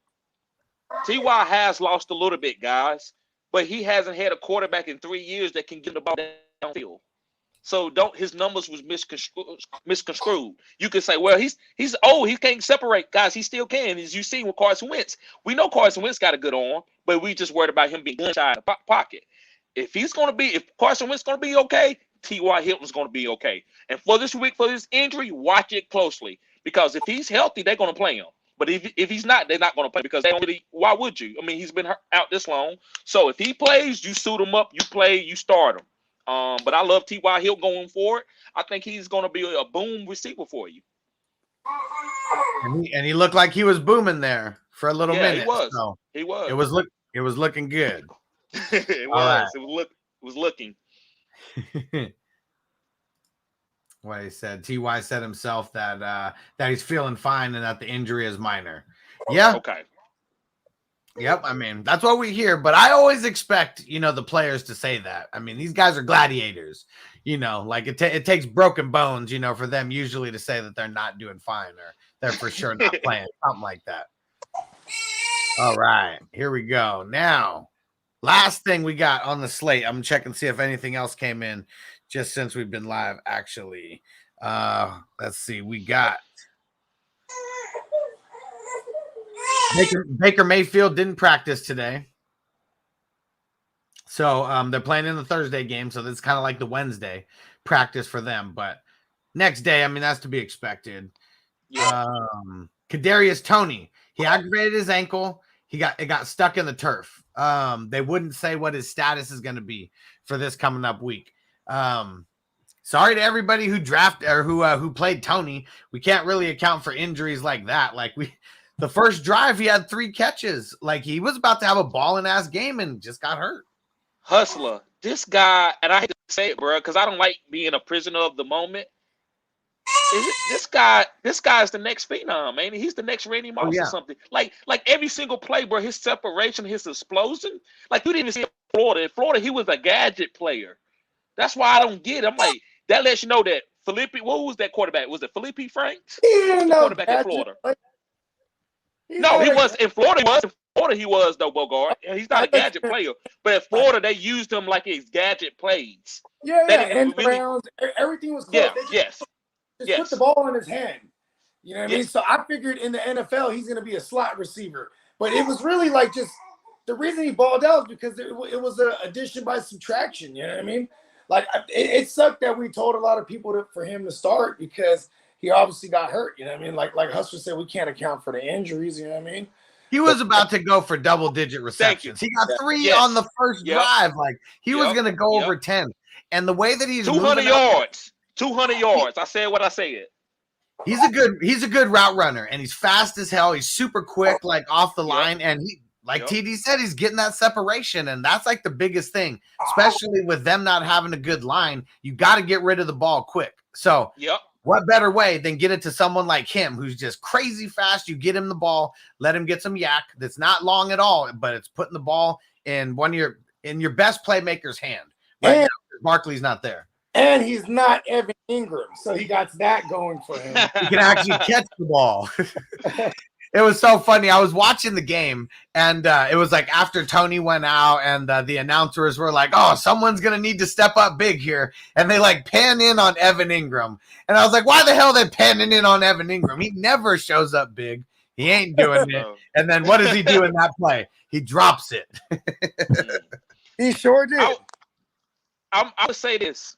T.Y. has lost a little bit, guys, but he hasn't had a quarterback in 3 years that can get the ball downfield. So his numbers was misconstrued. You could say, well, he's old, he can't separate. Guys, he still can. As you see with Carson Wentz. We know Carson Wentz got a good arm, but we just worried about him being gun shy in the pocket. If Carson Wentz going to be okay, T.Y. Hilton's going to be okay. And for this week, for this injury, watch it closely. Because if he's healthy, they're going to play him. But if he's not, they're not going to play because why would you? I mean, he's been out this long. So if he plays, you suit him up, you play, you start him. But I love T.Y. Hilton going forward. I think he's going to be a boom receiver for you. And he looked like he was booming there for a little minute. He was. So he was. It was looking good. It was. Right. It was looking. What he said, T.Y. said himself that he's feeling fine and that the injury is minor. Yeah. Okay. Yep. I mean, that's what we hear, but I always expect, the players to say that. I mean, these guys are gladiators, it takes broken bones, for them usually to say that they're not doing fine or they're for sure not playing, something like that. All right, here we go. Now, last thing we got on the slate. I'm checking to see if anything else came in just since we've been live, actually. Let's see. We got Baker Mayfield didn't practice today. So they're playing in the Thursday game. So that's kind of like the Wednesday practice for them. But next day, I mean, that's to be expected. Yeah. Kadarius Toney, he aggravated his ankle. It got stuck in the turf. They wouldn't say what his status is going to be for this coming up week. Sorry to everybody who drafted or who played Toney. We can't really account for injuries like that. The first drive, he had 3 catches. He was about to have a balling ass game and just got hurt. Hustler, this guy, and I hate to say it, bro, because I don't like being a prisoner of the moment. This guy is the next phenom, man. He's the next Randy Moss or something. Like every single play, bro, his separation, his explosion. Like you didn't even see Florida. In Florida, he was a gadget player. That's why I don't get it. I'm like, that lets you know that Felipe, what was that quarterback? Was it Felipe Franks? Yeah, no, quarterback in Florida. No, he was in Florida. He was though, Bogard. He's not a gadget player, but in Florida they used him like his gadget plays. Yeah, and rounds, everything was close. Yes. Put the ball in his hand. You know what I mean? So I figured in the NFL he's going to be a slot receiver, but it was really like just the reason he balled out was because it was an addition by subtraction. You know what I mean? Like it sucked that we told a lot of people for him to start because he obviously got hurt. You know what I mean? Like Hustler said, we can't account for the injuries. You know what I mean? He was about to go for double-digit receptions. He got 3 on the first drive. Like he was going to go over 10. And the way that he's 200 yards, 200 yards. I said what I said. He's a good route runner, and he's fast as hell. He's super quick, like off the line, and he, like TD said, he's getting that separation, and that's like the biggest thing, especially with them not having a good line. You got to get rid of the ball quick. So, what better way than get it to someone like him who's just crazy fast? You get him the ball, let him get some yak. That's not long at all, but it's putting the ball in your best playmaker's hand. Right now, Barkley's not there. And he's not Evan Ingram, so he got that going for him. He can actually catch the ball. It was so funny. I was watching the game, and it was like after Tony went out, and the announcers were like, "Oh, someone's gonna need to step up big here," and they like pan in on Evan Ingram, and I was like, "Why the hell are they panning in on Evan Ingram? He never shows up big. He ain't doing it." And then what does he do in that play? He drops it. He sure did. I'm gonna say this.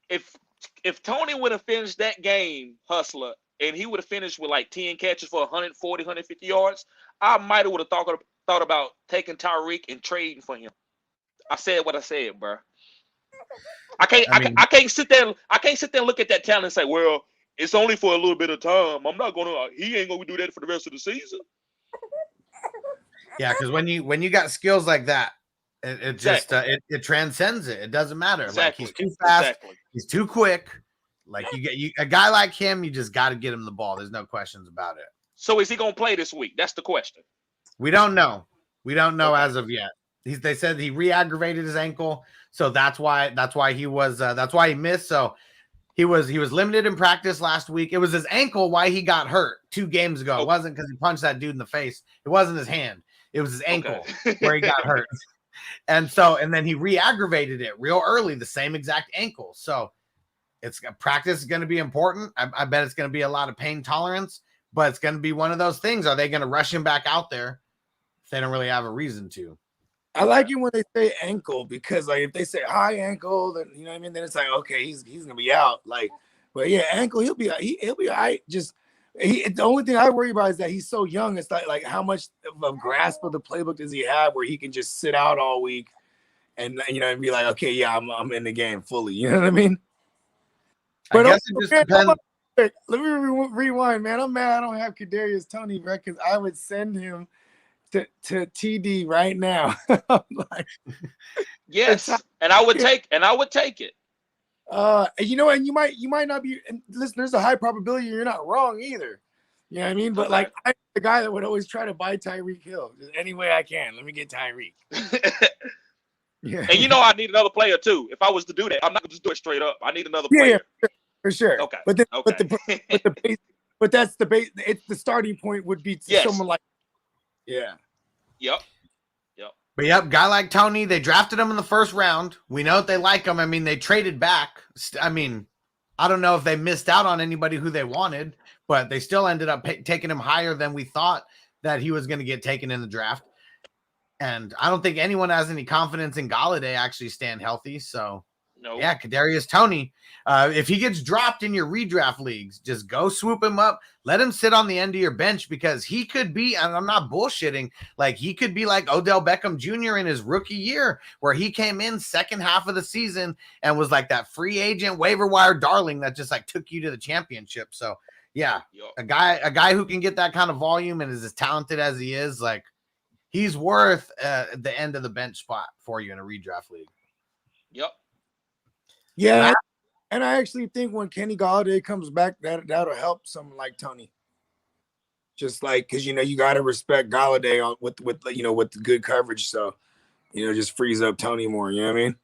If Tony would have finished that game, Hustler, and he would have finished with like 10 catches for 140, 150 yards, I might have would have thought about taking Tyreek and trading for him. I said what I said, bro. I can't sit there and look at that talent and say, well, it's only for a little bit of time. He ain't gonna do that for the rest of the season. Yeah, because when you got skills like that, it just it transcends it. It doesn't matter. Exactly. Like he's too fast, he's too quick. Like a guy like him, you just got to get him the ball. There's no questions about it. So is he gonna play this week? That's the question. We don't know. We don't know as of yet. They said he re-aggravated his ankle, so that's why he missed. So he was limited in practice last week. It was his ankle why he got hurt 2 games ago. It wasn't because he punched that dude in the face. It wasn't his hand. It was his ankle where he got hurt. And then he re-aggravated it real early, the same exact ankle. So practice is going to be important. I bet it's going to be a lot of pain tolerance, but it's going to be one of those things. Are they going to rush him back out there if they don't really have a reason to? I like it when they say ankle because, like, if they say high ankle, then you know what I mean. Then it's like, okay, he's gonna be out. Like, but yeah, ankle, he'll be all right. Just the only thing I worry about is that he's so young. It's like how much of a grasp of the playbook does he have where he can just sit out all week and and be like, okay, yeah, I'm in the game fully. You know what I mean? But I guess it just depends. Let me rewind, man. I'm mad I don't have Kadarius Toney, bro, because I would send him to TD right now. Yes, and I would take it. And you might not be. And listen, there's a high probability you're not wrong either. You know what I mean? But like, I'm the guy that would always try to buy Tyreek Hill just any way I can. Let me get Tyreek. Yeah. And I need another player too. If I was to do that, I'm not gonna just do it straight up. I need another player. Yeah, for sure. Okay. But the base. But that's the base. It's the starting point would be someone like. Yeah. Yep. But guy like Tony, they drafted him in the first round. We know that they like him. I mean, they traded back. I mean, I don't know if they missed out on anybody who they wanted, but they still ended up taking him higher than we thought that he was going to get taken in the draft. And I don't think anyone has any confidence in Galladay actually staying healthy. So, yeah, Kadarius Toney, if he gets dropped in your redraft leagues, just go swoop him up. Let him sit on the end of your bench because he could be, and I'm not bullshitting, like he could be like Odell Beckham Jr. in his rookie year where he came in second half of the season and was like that free agent waiver wire darling that just like took you to the championship. So, yeah, a guy who can get that kind of volume and is as talented as he is, like, he's worth the end of the bench spot for you in a redraft league. Yep. Yeah, and I actually think when Kenny Golladay comes back, that'll help someone like Tony. Just like, because you got to respect Golladay with the good coverage, so just frees up Tony more. You know what I mean?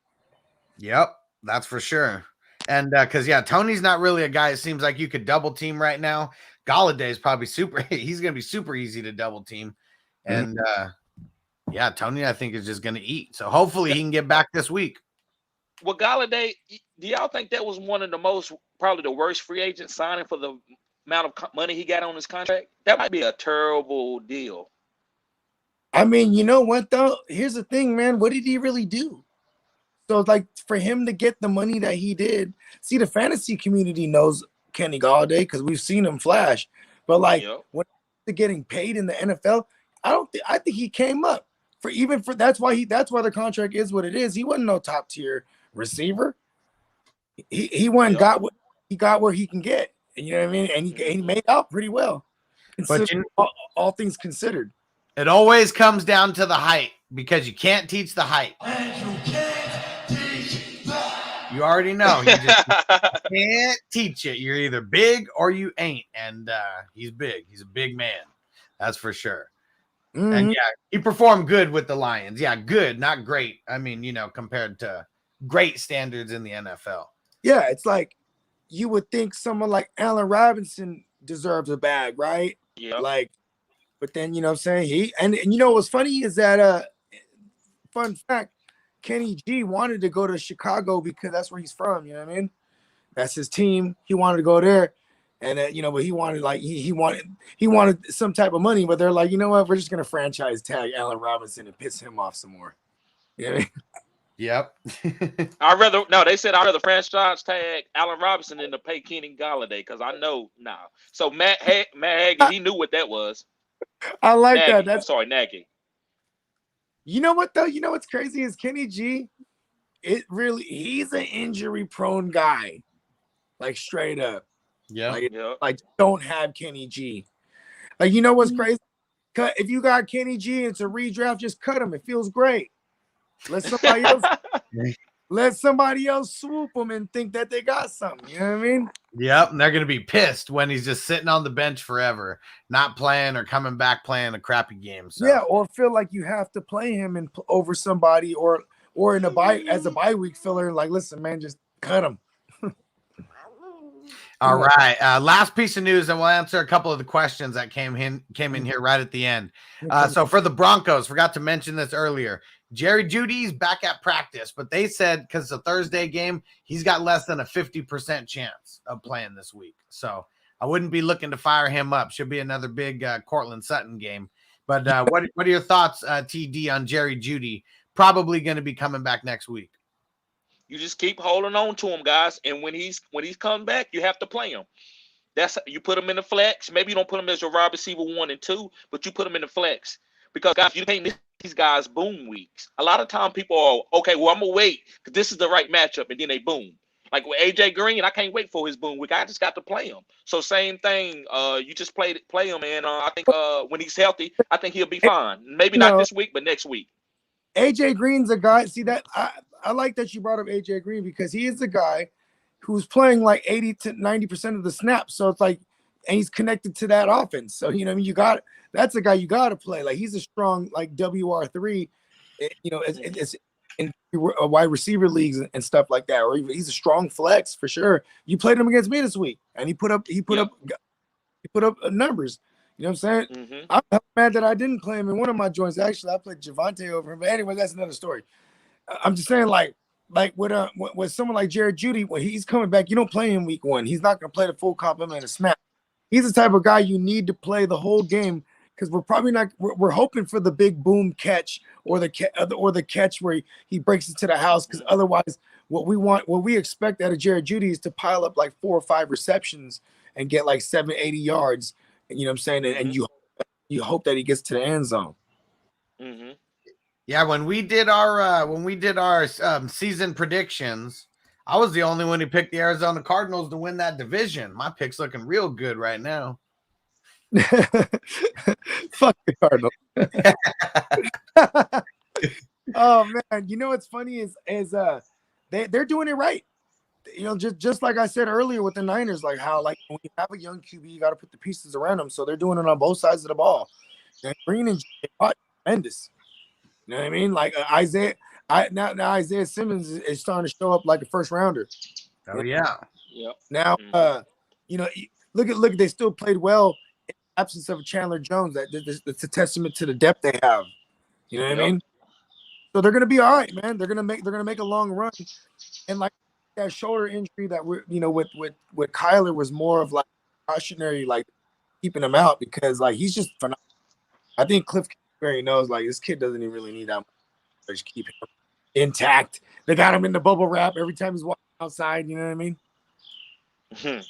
Yep, that's for sure. And because Tony's not really a guy. It seems like you could double team right now. Golladay is probably he's going to be super easy to double team, and Tony I think is just going to eat. So hopefully he can get back this week. Well, Golladay, do y'all think that was one of the probably the worst free agent signing for the amount of money he got on his contract? That might be a terrible deal. I mean, you know what though? Here's the thing, man. What did he really do? So like for him to get the money that he did, see, the fantasy community knows Kenny Golladay because we've seen him flash. But like when they're getting paid in the NFL, I think he came up for that's why the contract is what it is. He wasn't no top tier receiver. He went and got what he got where he can get. You know what I mean? And he made out pretty well. But all things considered. It always comes down to the height because you can't teach the height. You already know. You just can't teach it. You're either big or you ain't. And he's big. He's a big man. That's for sure. Mm-hmm. And he performed good with the Lions. Yeah, good, not great. I mean, compared to great standards in the NFL. Yeah, it's like you would think someone like Allen Robinson deserves a bag, right? Yeah. But then, what I'm saying? What's funny is that fun fact, Kenny G wanted to go to Chicago because that's where he's from, you know what I mean? That's his team. He wanted to go there. And but he wanted he wanted some type of money, but they're like, you know what, we're just gonna franchise tag Allen Robinson and piss him off some more. You know what I mean? Yep. They said I'd rather franchise tag Allen Robinson than to pay Kenny Golladay because I know now. So Matt Nagy, he knew what that was. I like Nagy. that. Nagy. You know what though? You know what's crazy is Kenny G. He's an injury prone guy, like straight up. Yeah. Like don't have Kenny G. Like what's crazy? If you got Kenny G, it's a redraft. Just cut him. It feels great. Let somebody else swoop them and think that they got something. You know what I mean? Yep. And they're going to be pissed when he's just sitting on the bench forever, not playing or coming back playing a crappy game. So. Yeah. Or feel like you have to play him and over somebody or in a bye week filler. Like, listen, man, just cut him. All right. Last piece of news, and we'll answer a couple of the questions that came in here right at the end. So for the Broncos, forgot to mention this earlier. Jerry Judy's back at practice, but they said because it's a Thursday game, he's got less than a 50% chance of playing this week. So I wouldn't be looking to fire him up. Should be another big Cortland Sutton game. But what are your thoughts, TD, on Jerry Judy? Probably going to be coming back next week. You just keep holding on to him, guys. And when he's come back, you have to play him. You put him in the flex. Maybe you don't put him as your wide receiver 1 and 2, but you put him in the flex. Because, guys, you can't miss these guys boom weeks. A lot of time people are, okay, well, I'm going to wait because this is the right matchup, and then they boom. Like with AJ Green, I can't wait for his boom week. I just got to play him. So same thing. You just play him, and I think when he's healthy, I think he'll be fine. Maybe not this week, but next week. AJ Green's a guy. See that I like that you brought up AJ Green because he is a guy who's playing like 80 to 90% of the snaps. So it's like, and he's connected to that offense. So that's a guy you got to play. Like he's a strong like WR3. It's in wide receiver leagues and stuff like that. Or he's a strong flex for sure. You played him against me this week, and he put up numbers. You know what I'm saying? Mm-hmm. I'm mad that I didn't play him in one of my joints. Actually, I played Javante over him. But anyway, that's another story. I'm just saying, like with someone like Jared Judy, when he's coming back, you don't play him week 1. He's not going to play the full complement of snap. He's the type of guy you need to play the whole game because we're probably not. We're hoping for the big boom catch or the catch where he breaks into the house. Because otherwise, what we expect out of Jared Judy is to pile up like 4 or 5 receptions and get like 70-80 yards. You know what I'm saying? And you hope that he gets to the end zone. Mm-hmm. Yeah, when we did our season predictions, I was the only one who picked the Arizona Cardinals to win that division. My pick's looking real good right now. Fuck the Cardinals. Oh man, you know what's funny is they're doing it right. You know, just like I said earlier with the Niners, like how like when you have a young QB, you got to put the pieces around them. So they're doing it on both sides of the ball. And Green and J. Watt, tremendous. You know what I mean? Like now Isaiah Simmons is starting to show up like a first rounder. Oh yeah. Yep. Now, you know, look, they still played well in the absence of Chandler Jones. That's a testament to the depth they have. You know what I mean? So they're gonna be all right, man. They're gonna make a long run. And like that shoulder injury that we're, you know, with Kyler was more of like cautionary, like keeping him out because like he's just phenomenal. I think Cliff Kingsbury knows like this kid doesn't even really need that much. Just keep him intact. They got him in the bubble wrap every time he's walking outside. You know what I mean?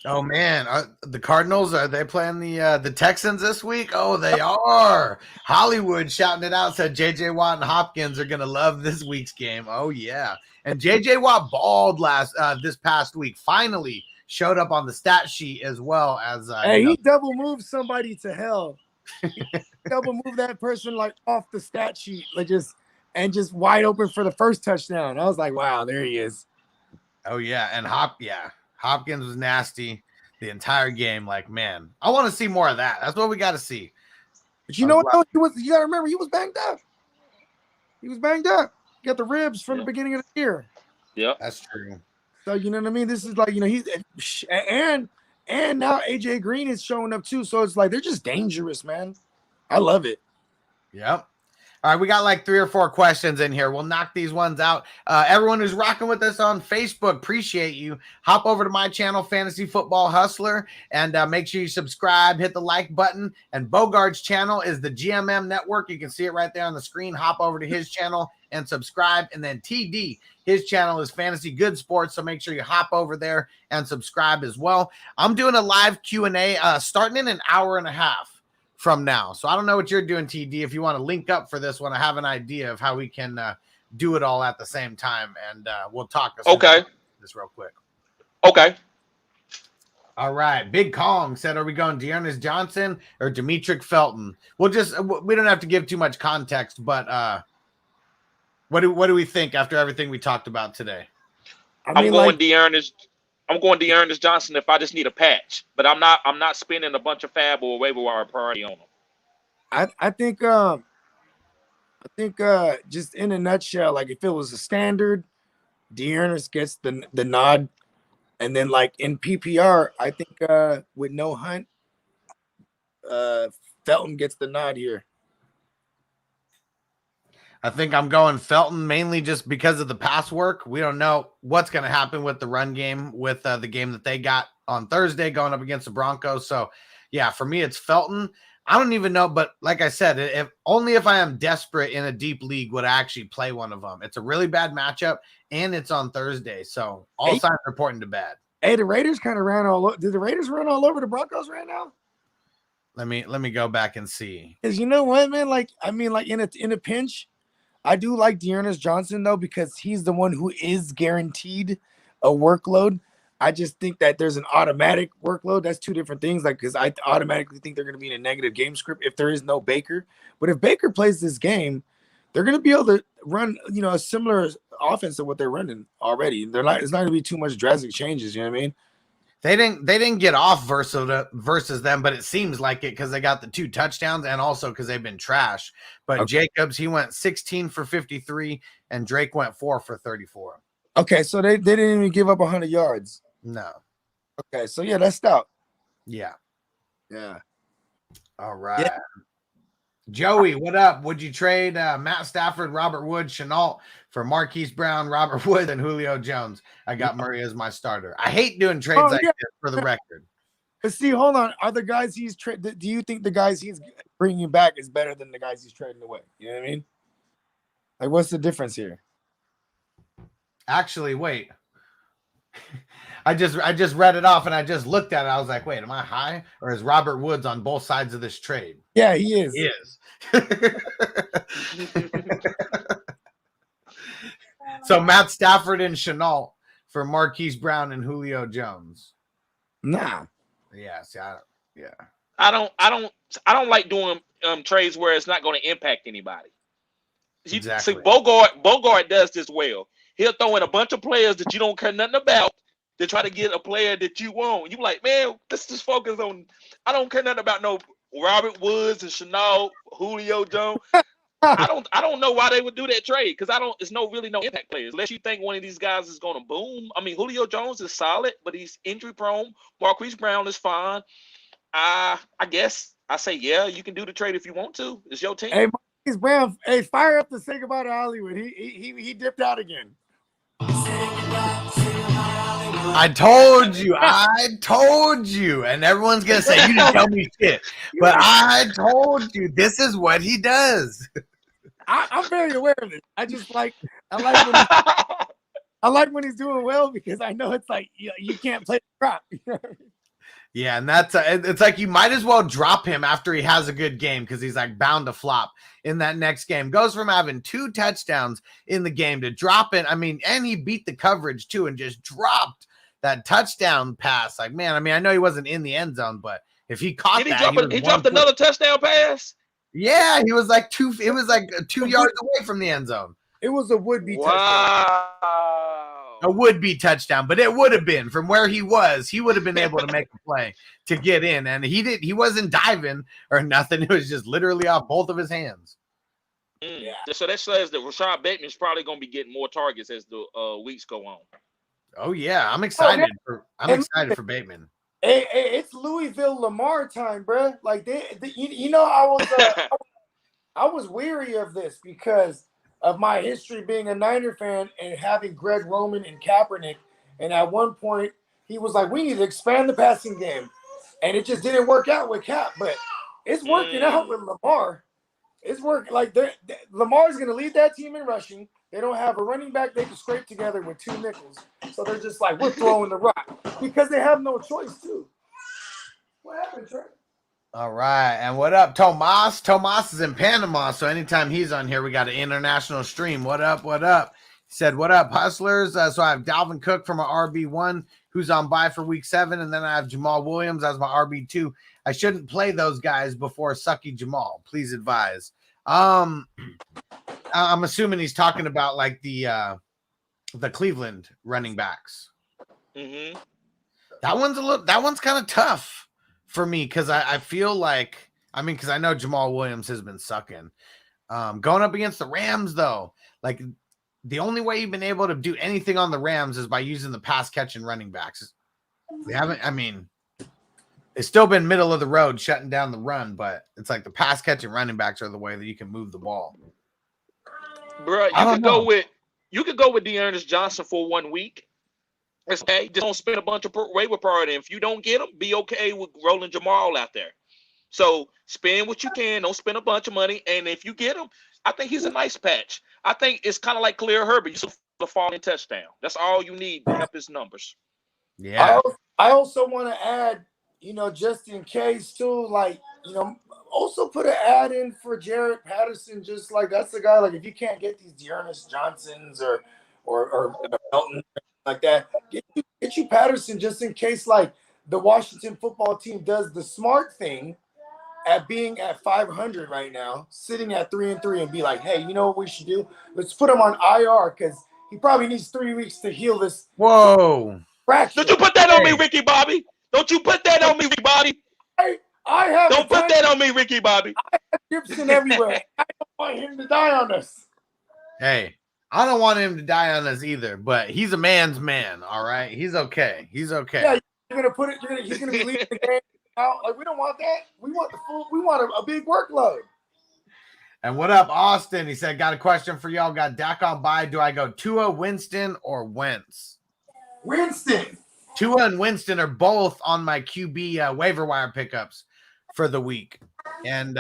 Oh man, the Cardinals, are they playing the Texans this week? Oh, they are. Hollywood shouting it out, said JJ Watt and Hopkins are gonna love this week's game. Oh yeah, and JJ Watt balled this past week. Finally showed up on the stat sheet as well as. Hey, he double moved somebody to hell. He double moved that person like off the stat sheet, like just just wide open for the first touchdown. I was like, wow, there he is. Oh yeah, and Hopkins was nasty the entire game. Like, man, I want to see more of that. That's what we got to see. But you know what? You got to remember, he was banged up. He got the ribs from the beginning of the year. Yeah, that's true. So you know what I mean? This is like, you know, he's and now AJ Green is showing up too. So it's like they're just dangerous, man. I love it. Yep. All right, we got like 3 or 4 questions in here. We'll knock these ones out. Everyone who's rocking with us on Facebook, appreciate you. Hop over to my channel, Fantasy Football Hustler, and make sure you subscribe, hit the like button. And Bogard's channel is the GMM Network. You can see it right there on the screen. Hop over to his channel and subscribe. And then TD, his channel is Fantasy Good Sports, so make sure you hop over there and subscribe as well. I'm doing a live Q&A starting in an hour and a half from now. So I don't know what you're doing, TD. If you want to link up for this one, I have an idea of how we can do it all at the same time, and we'll talk this real quick. Okay. All right. Big Kong said, are we going Dearness Johnson or Demetric Felton? We don't have to give too much context, but what do we think after everything we talked about today? I'm going Dearness Johnson if I just need a patch, but I'm not spending a bunch of fab or waiver wire priority on him. I think just in a nutshell, like if it was a standard, Dearness gets the nod, and then like in PPR, I think with no Hunt, Felton gets the nod here. I think I'm going Felton mainly just because of the pass work. We don't know what's going to happen with the run game with the game that they got on Thursday going up against the Broncos. So, yeah, for me, it's Felton. I don't even know, but like I said, if I am desperate in a deep league would I actually play one of them. It's a really bad matchup, and it's on Thursday. So, all signs are pointing to bad. Hey, the Raiders kind of ran all over. Did the Raiders run all over the Broncos right now? Let me go back and see. Because you know what, man? Like, I mean, like in a pinch, I do like Dearness Johnson, though, because he's the one who is guaranteed a workload. I just think that there's an automatic workload. That's two different things. Like, because I automatically think they're going to be in a negative game script if there is no Baker. But if Baker plays this game, they're going to be able to run, you know, a similar offense to what they're running already. It's not going to be too much drastic changes. You know what I mean? They didn't get off versus them, but it seems like it because they got the 2 touchdowns and also because they've been trash. But okay. Jacobs, he went 16 for 53, and Drake went 4 for 34. Okay, so they didn't even give up 100 yards. No. Okay, so yeah, that's stout. Yeah. Yeah. All right. Yeah. Joey, what up? Would you trade Matt Stafford, Robert Woods, Chenault for Marquise Brown, Robert Woods, and Julio Jones? I got Murray as my starter. I hate doing trades this for the record. But see, hold on. Are the guys he's do you think the guys he's bringing back is better than the guys he's trading away? You know what I mean? Like, what's the difference here? Actually, wait. I just read it off and I just looked at it. I was like, wait, am I high? Or is Robert Woods on both sides of this trade? Yeah, he is. He is. So Matt Stafford and Chenault for Marquise Brown and Julio Jones. Nah. Yeah. See, I don't like doing trades where it's not going to impact anybody. Exactly. See, Bogard does this well. He'll throw in a bunch of players that you don't care nothing about to try to get a player that you want. You like, man, let's just focus on. I don't care nothing about no Robert Woods and Chenault, Julio Jones. I don't know why they would do that trade because it's really no impact players unless you think one of these guys is going to boom. I mean, Julio Jones is solid, but he's injury prone. Marquise Brown is fine. I guess I say, yeah, you can do the trade if you want to. It's your team. Hey, Marquise Brown, hey, fire up to say goodbye to Hollywood. He dipped out again. I told you, and everyone's gonna say you didn't tell me shit, but I told you this is what he does. I'm very aware of it. I like when he's doing well because I know it's like you can't play the crap. Yeah, and that's it's like you might as well drop him after he has a good game because he's like bound to flop in that next game. Goes from having 2 touchdowns in the game to dropping. I mean, and he beat the coverage too and just dropped that touchdown pass. Like, man, I mean, I know he wasn't in the end zone, but if he caught he dropped another touchdown pass. Yeah, he was like 2 yards away from the end zone. It was a would-be touchdown. A would-be touchdown, but it would have been from where he was. He would have been able to make a play to get in, and he wasn't diving or nothing. It was just literally off both of his hands. Yeah. So that says that Rashad Bateman's probably going to be getting more targets as the weeks go on. Oh yeah, I'm excited. I'm excited for Bateman. Hey, it's Louisville Lamar time, bro. Like I was weary of this because of my history being a Niner fan and having Greg Roman and Kaepernick. And at one point, he was like, we need to expand the passing game. And it just didn't work out with Cap. But it's working out with Lamar. It's working. Like, Lamar's going to lead that team in rushing. They don't have a running back they can scrape together with 2 nickels. So they're just like, we're throwing the rock. Because they have no choice, too. What happened, Trey? All right, and what up, Tomas? Tomas is in Panama, so anytime he's on here, we got an international stream. What up, what up? He said, what up, hustlers? So I have Dalvin Cook for my RB1, who's on bye for week 7, and then I have Jamal Williams as my RB2. I shouldn't play those guys before sucky Jamal. Please advise. I'm assuming he's talking about like the Cleveland running backs. Mm-hmm. That one's kind of tough for me because I feel like, because I know Jamal Williams has been sucking. Going up against the Rams, though, like the only way you've been able to do anything on the Rams is by using the pass catching running backs. We haven't, it's still been middle of the road shutting down the run, but it's like the pass catching running backs are the way that you can move the ball. Bro, you could go with Dearness Johnson for 1 week. It's okay. Just don't spend a bunch of waiver priority. If you don't get them, be okay with rolling Jamal out there. So spend what you can. Don't spend a bunch of money. And if you get him, I think he's a nice patch. I think it's kind of like Khalil Herbert. You should the falling touchdown. That's all you need to help his numbers. Yeah. I also want to add, just in case too, also put an ad in for Jared Patterson. Just like that's the guy. Like if you can't get these Dearness Johnsons or Melton like that, get you Patterson just in case like the Washington football team does the smart thing at being at 500 right now, sitting at 3-3 and be like, hey, you know what we should do? Let's put him on IR because he probably needs 3 weeks to heal this. Whoa. Fracture. Don't you put that on me, Ricky Bobby. Don't you put that on me, Ricky Bobby. Don't put that on me, Ricky Bobby. I have Gibson everywhere. I don't want him to die on us. Hey, I don't want him to die on us either, but he's a man's man, all right? He's okay. He's okay. Yeah, you're gonna put it. He's gonna be leading the game out. Like we don't want that. We want the full. We want a big workload. And what up, Austin? He said, got a question for y'all. Got Dak on bye. Do I go Tua, Winston, or Wentz? Winston. Tua and Winston are both on my QB waiver wire pickups for the week. And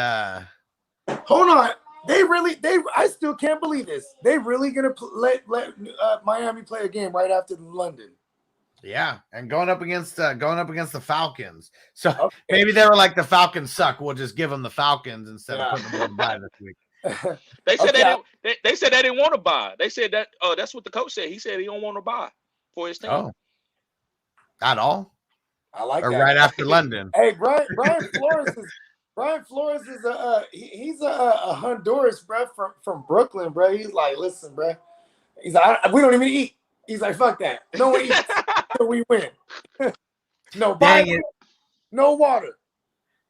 hold on. I still can't believe this. They really gonna let Miami play a game right after London. Yeah, and going up against the Falcons. So okay. Maybe they were like, the Falcons suck. We'll just give them the Falcons instead of putting them on bye this week. They said they said they didn't want to buy. They said that that's what the coach said. He said he don't want to buy for his team. Oh, at all? I like or that. right after London. Hey, Brian Flores is he's a Honduras, bro, from Brooklyn, bro. He's like, listen, bro. He's like, we don't even eat. He's like, fuck that. No one eats until we win. No Dang Bible, it. no water.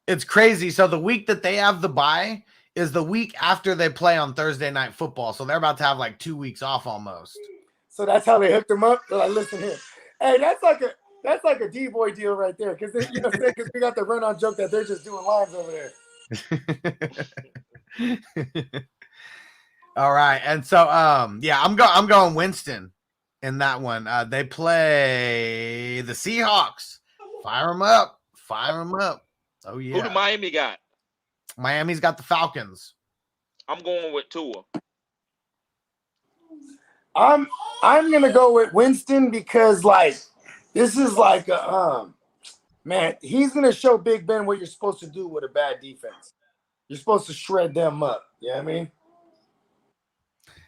It's crazy. So the week that they have the bye is the week after they play on Thursday Night Football. So they're about to have like 2 weeks off almost. So that's how they hooked him up. They're like, listen here. Hey, that's like a D-boy deal right there. Because you know what I'm saying? Because we got the run-on joke that they're just doing lines over there. All right. And so yeah, I'm going Winston in that one. They play the Seahawks. Fire them up. Oh yeah. Who do Miami got? Miami's got the Falcons. I'm going with Tua. I'm gonna go with Winston because like this is like a man, he's gonna show Big Ben what you're supposed to do with a bad defense. You're supposed to shred them up. You know what I mean?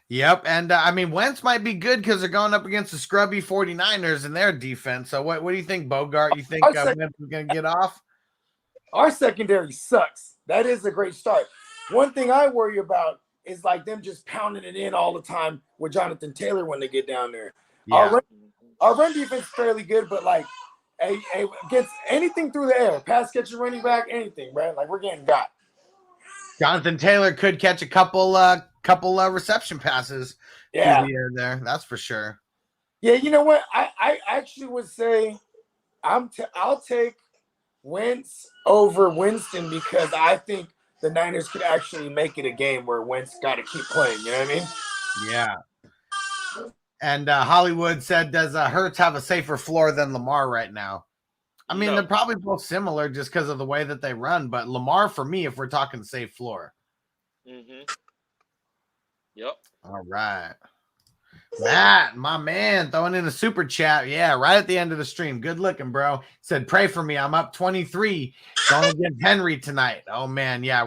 Yep. And I mean, Wentz might be good because they're going up against the scrubby 49ers in their defense. So what do you think, Bogart? You think Wentz is going to get off? Our secondary sucks. That is a great start. One thing I worry about is like them just pounding it in all the time with Jonathan Taylor when they get down there. Yeah. Our run defense is fairly good, but like gets anything through the air, pass catching, running back, anything, right? Like we're getting got. Jonathan Taylor could catch a couple reception passes through the air there. That's for sure. Yeah, you know what? I actually would say I'll take Wentz over Winston because I think the Niners could actually make it a game where Wentz got to keep playing. You know what I mean? Yeah. And Hollywood said, does Hurts have a safer floor than Lamar right now? I mean, they're probably both similar just because of the way that they run. But Lamar, for me, if we're talking safe floor. Mm-hmm. Yep. All right. Matt, my man, throwing in a super chat. Yeah, right at the end of the stream. Good looking, bro. Said, pray for me. I'm up 23. Going against Henry tonight. Oh, man. Yeah,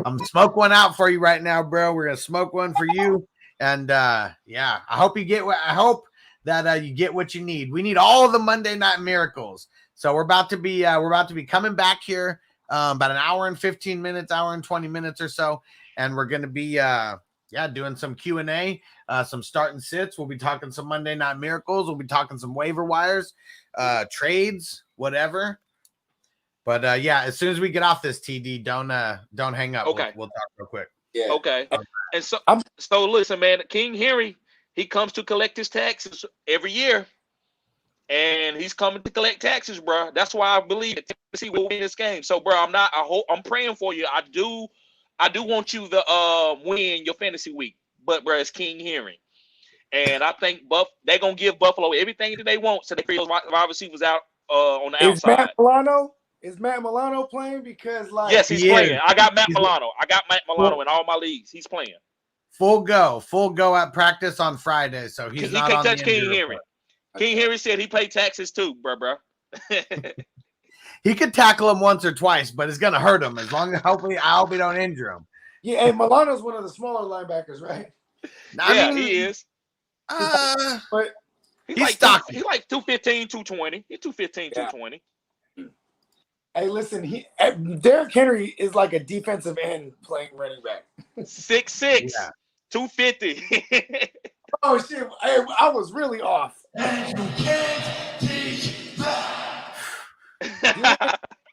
I'm smoke one out for you right now, bro. We're going to smoke one for you. And, yeah, I hope that you get what you need. We need all the Monday Night Miracles. So we're about to be coming back here about an hour and 15 minutes, hour and 20 minutes or so. And we're going to be, doing some Q&A, some start and sits. We'll be talking some Monday Night Miracles. We'll be talking some waiver wires, trades, whatever. But as soon as we get off this, TD, don't hang up. Okay. We'll talk real quick. Yeah. Okay. And so listen, man, King Henry, he comes to collect his taxes every year. And he's coming to collect taxes, bro. That's why I believe that Tennessee will win this game. So, bro, I'm praying for you. I do want you to win your fantasy week. But, bro, it's King Henry. And I think they're going to give Buffalo everything that they want so they create those wide receivers out on the outside. Is Matt Milano playing? Because, like... Yes, he's playing. I got Matt Milano. In all my leagues. He's playing. Full go at practice on Friday. So he's not on the touch King Henry. Report. King Henry said he paid taxes too, bro. He could tackle him once or twice, but it's gonna hurt him as long as I hope he don't injure him. Yeah, and Milano's one of the smaller linebackers, right? I mean, he is. But he's like stocky. He's like 215, 220. He's 215, 220. Hey, listen, Derrick Henry is like a defensive end playing running back. 6'6", 250. Oh shit! I was really off.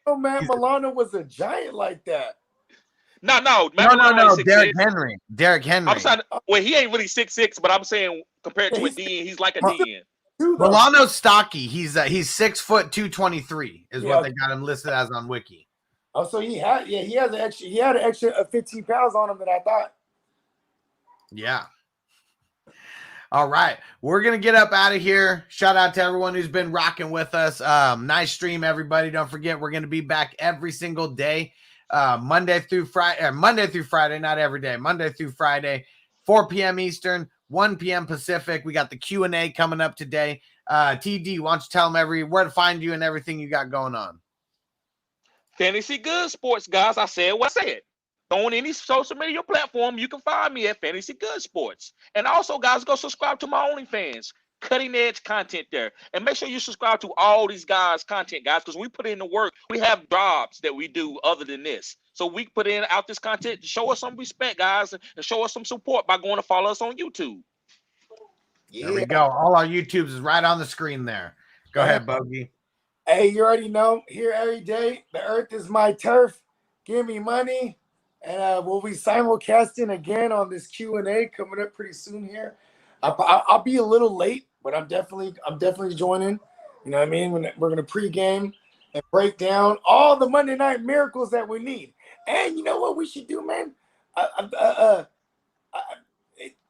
Matt Milano was a giant like that. No. Derrick Henry. He ain't really 6'6", but I'm saying compared to a DN, he's like a DN. Milano's stocky. He's 6 foot 223 is what they got him listed as on Wiki. Oh, so he had an extra 15 pounds on him that I thought. Yeah. All right. We're going to get up out of here. Shout out to everyone who's been rocking with us. Nice stream, everybody. Don't forget, we're going to be back every single day, Monday through Friday, not every day, Monday through Friday, 4 p.m. Eastern, 1 p.m. Pacific. We got the Q&A coming up today. TD, why don't you tell them where to find you and everything you got going on? Fantasy Good Sports, guys. I said what I said. On any social media platform, you can find me at Fantasy Good Sports. And also, guys, go subscribe to my OnlyFans, cutting edge content there. And make sure you subscribe to all these guys' content, guys, because we put in the work. We have jobs that we do other than this. So we put in out this content to show us some respect, guys, and show us some support by going to follow us on YouTube. Yeah. There we go. All our YouTubes is right on the screen there. Go ahead, Bogey. Hey, you already know, here every day, the earth is my turf. Give me money. And we'll be simulcasting again on this Q&A coming up pretty soon here. I'll be a little late, but I'm definitely joining. You know what I mean? We're going to pregame and break down all the Monday Night Miracles that we need. And you know what we should do, man?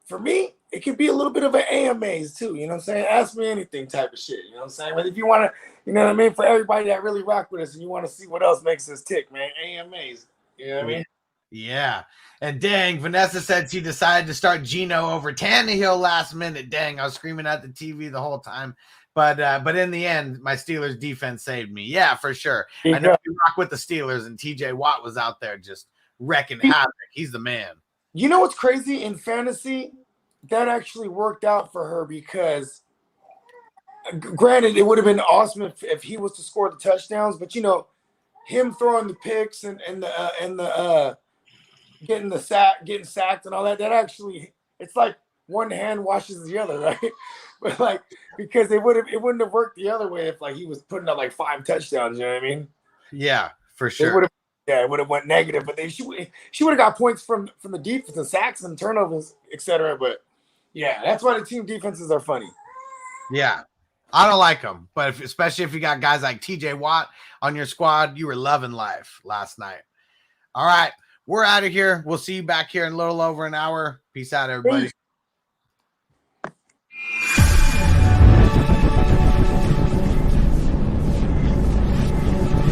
For me, it could be a little bit of an AMAs too. You know what I'm saying? Ask me anything type of shit. You know what I'm saying? But if you want to, you know what I mean? For everybody that really rock with us and you want to see what else makes us tick, man, AMAs. You know what I mean? Yeah. And dang, Vanessa said she decided to start Geno over Tannehill last minute. Dang, I was screaming at the TV the whole time. But in the end, my Steelers defense saved me. Yeah, for sure. I know you rock with the Steelers, and TJ Watt was out there just wrecking havoc. He's the man. You know what's crazy? In fantasy, that actually worked out for her because, granted, it would have been awesome if he was to score the touchdowns. But, you know, him throwing the picks and the getting sacked and all that actually, it's like one hand washes the other, right? But like, because it wouldn't have worked the other way if like he was putting up like 5 touchdowns, you know what I mean? Yeah, for sure. It would have went negative, but she would have got points from the defense and sacks and turnovers, etc. But yeah, that's why the team defenses are funny. Yeah. I don't like them, but especially if you got guys like TJ Watt on your squad, you were loving life last night. All right. We're out of here. We'll see you back here in a little over an hour. Peace out, everybody.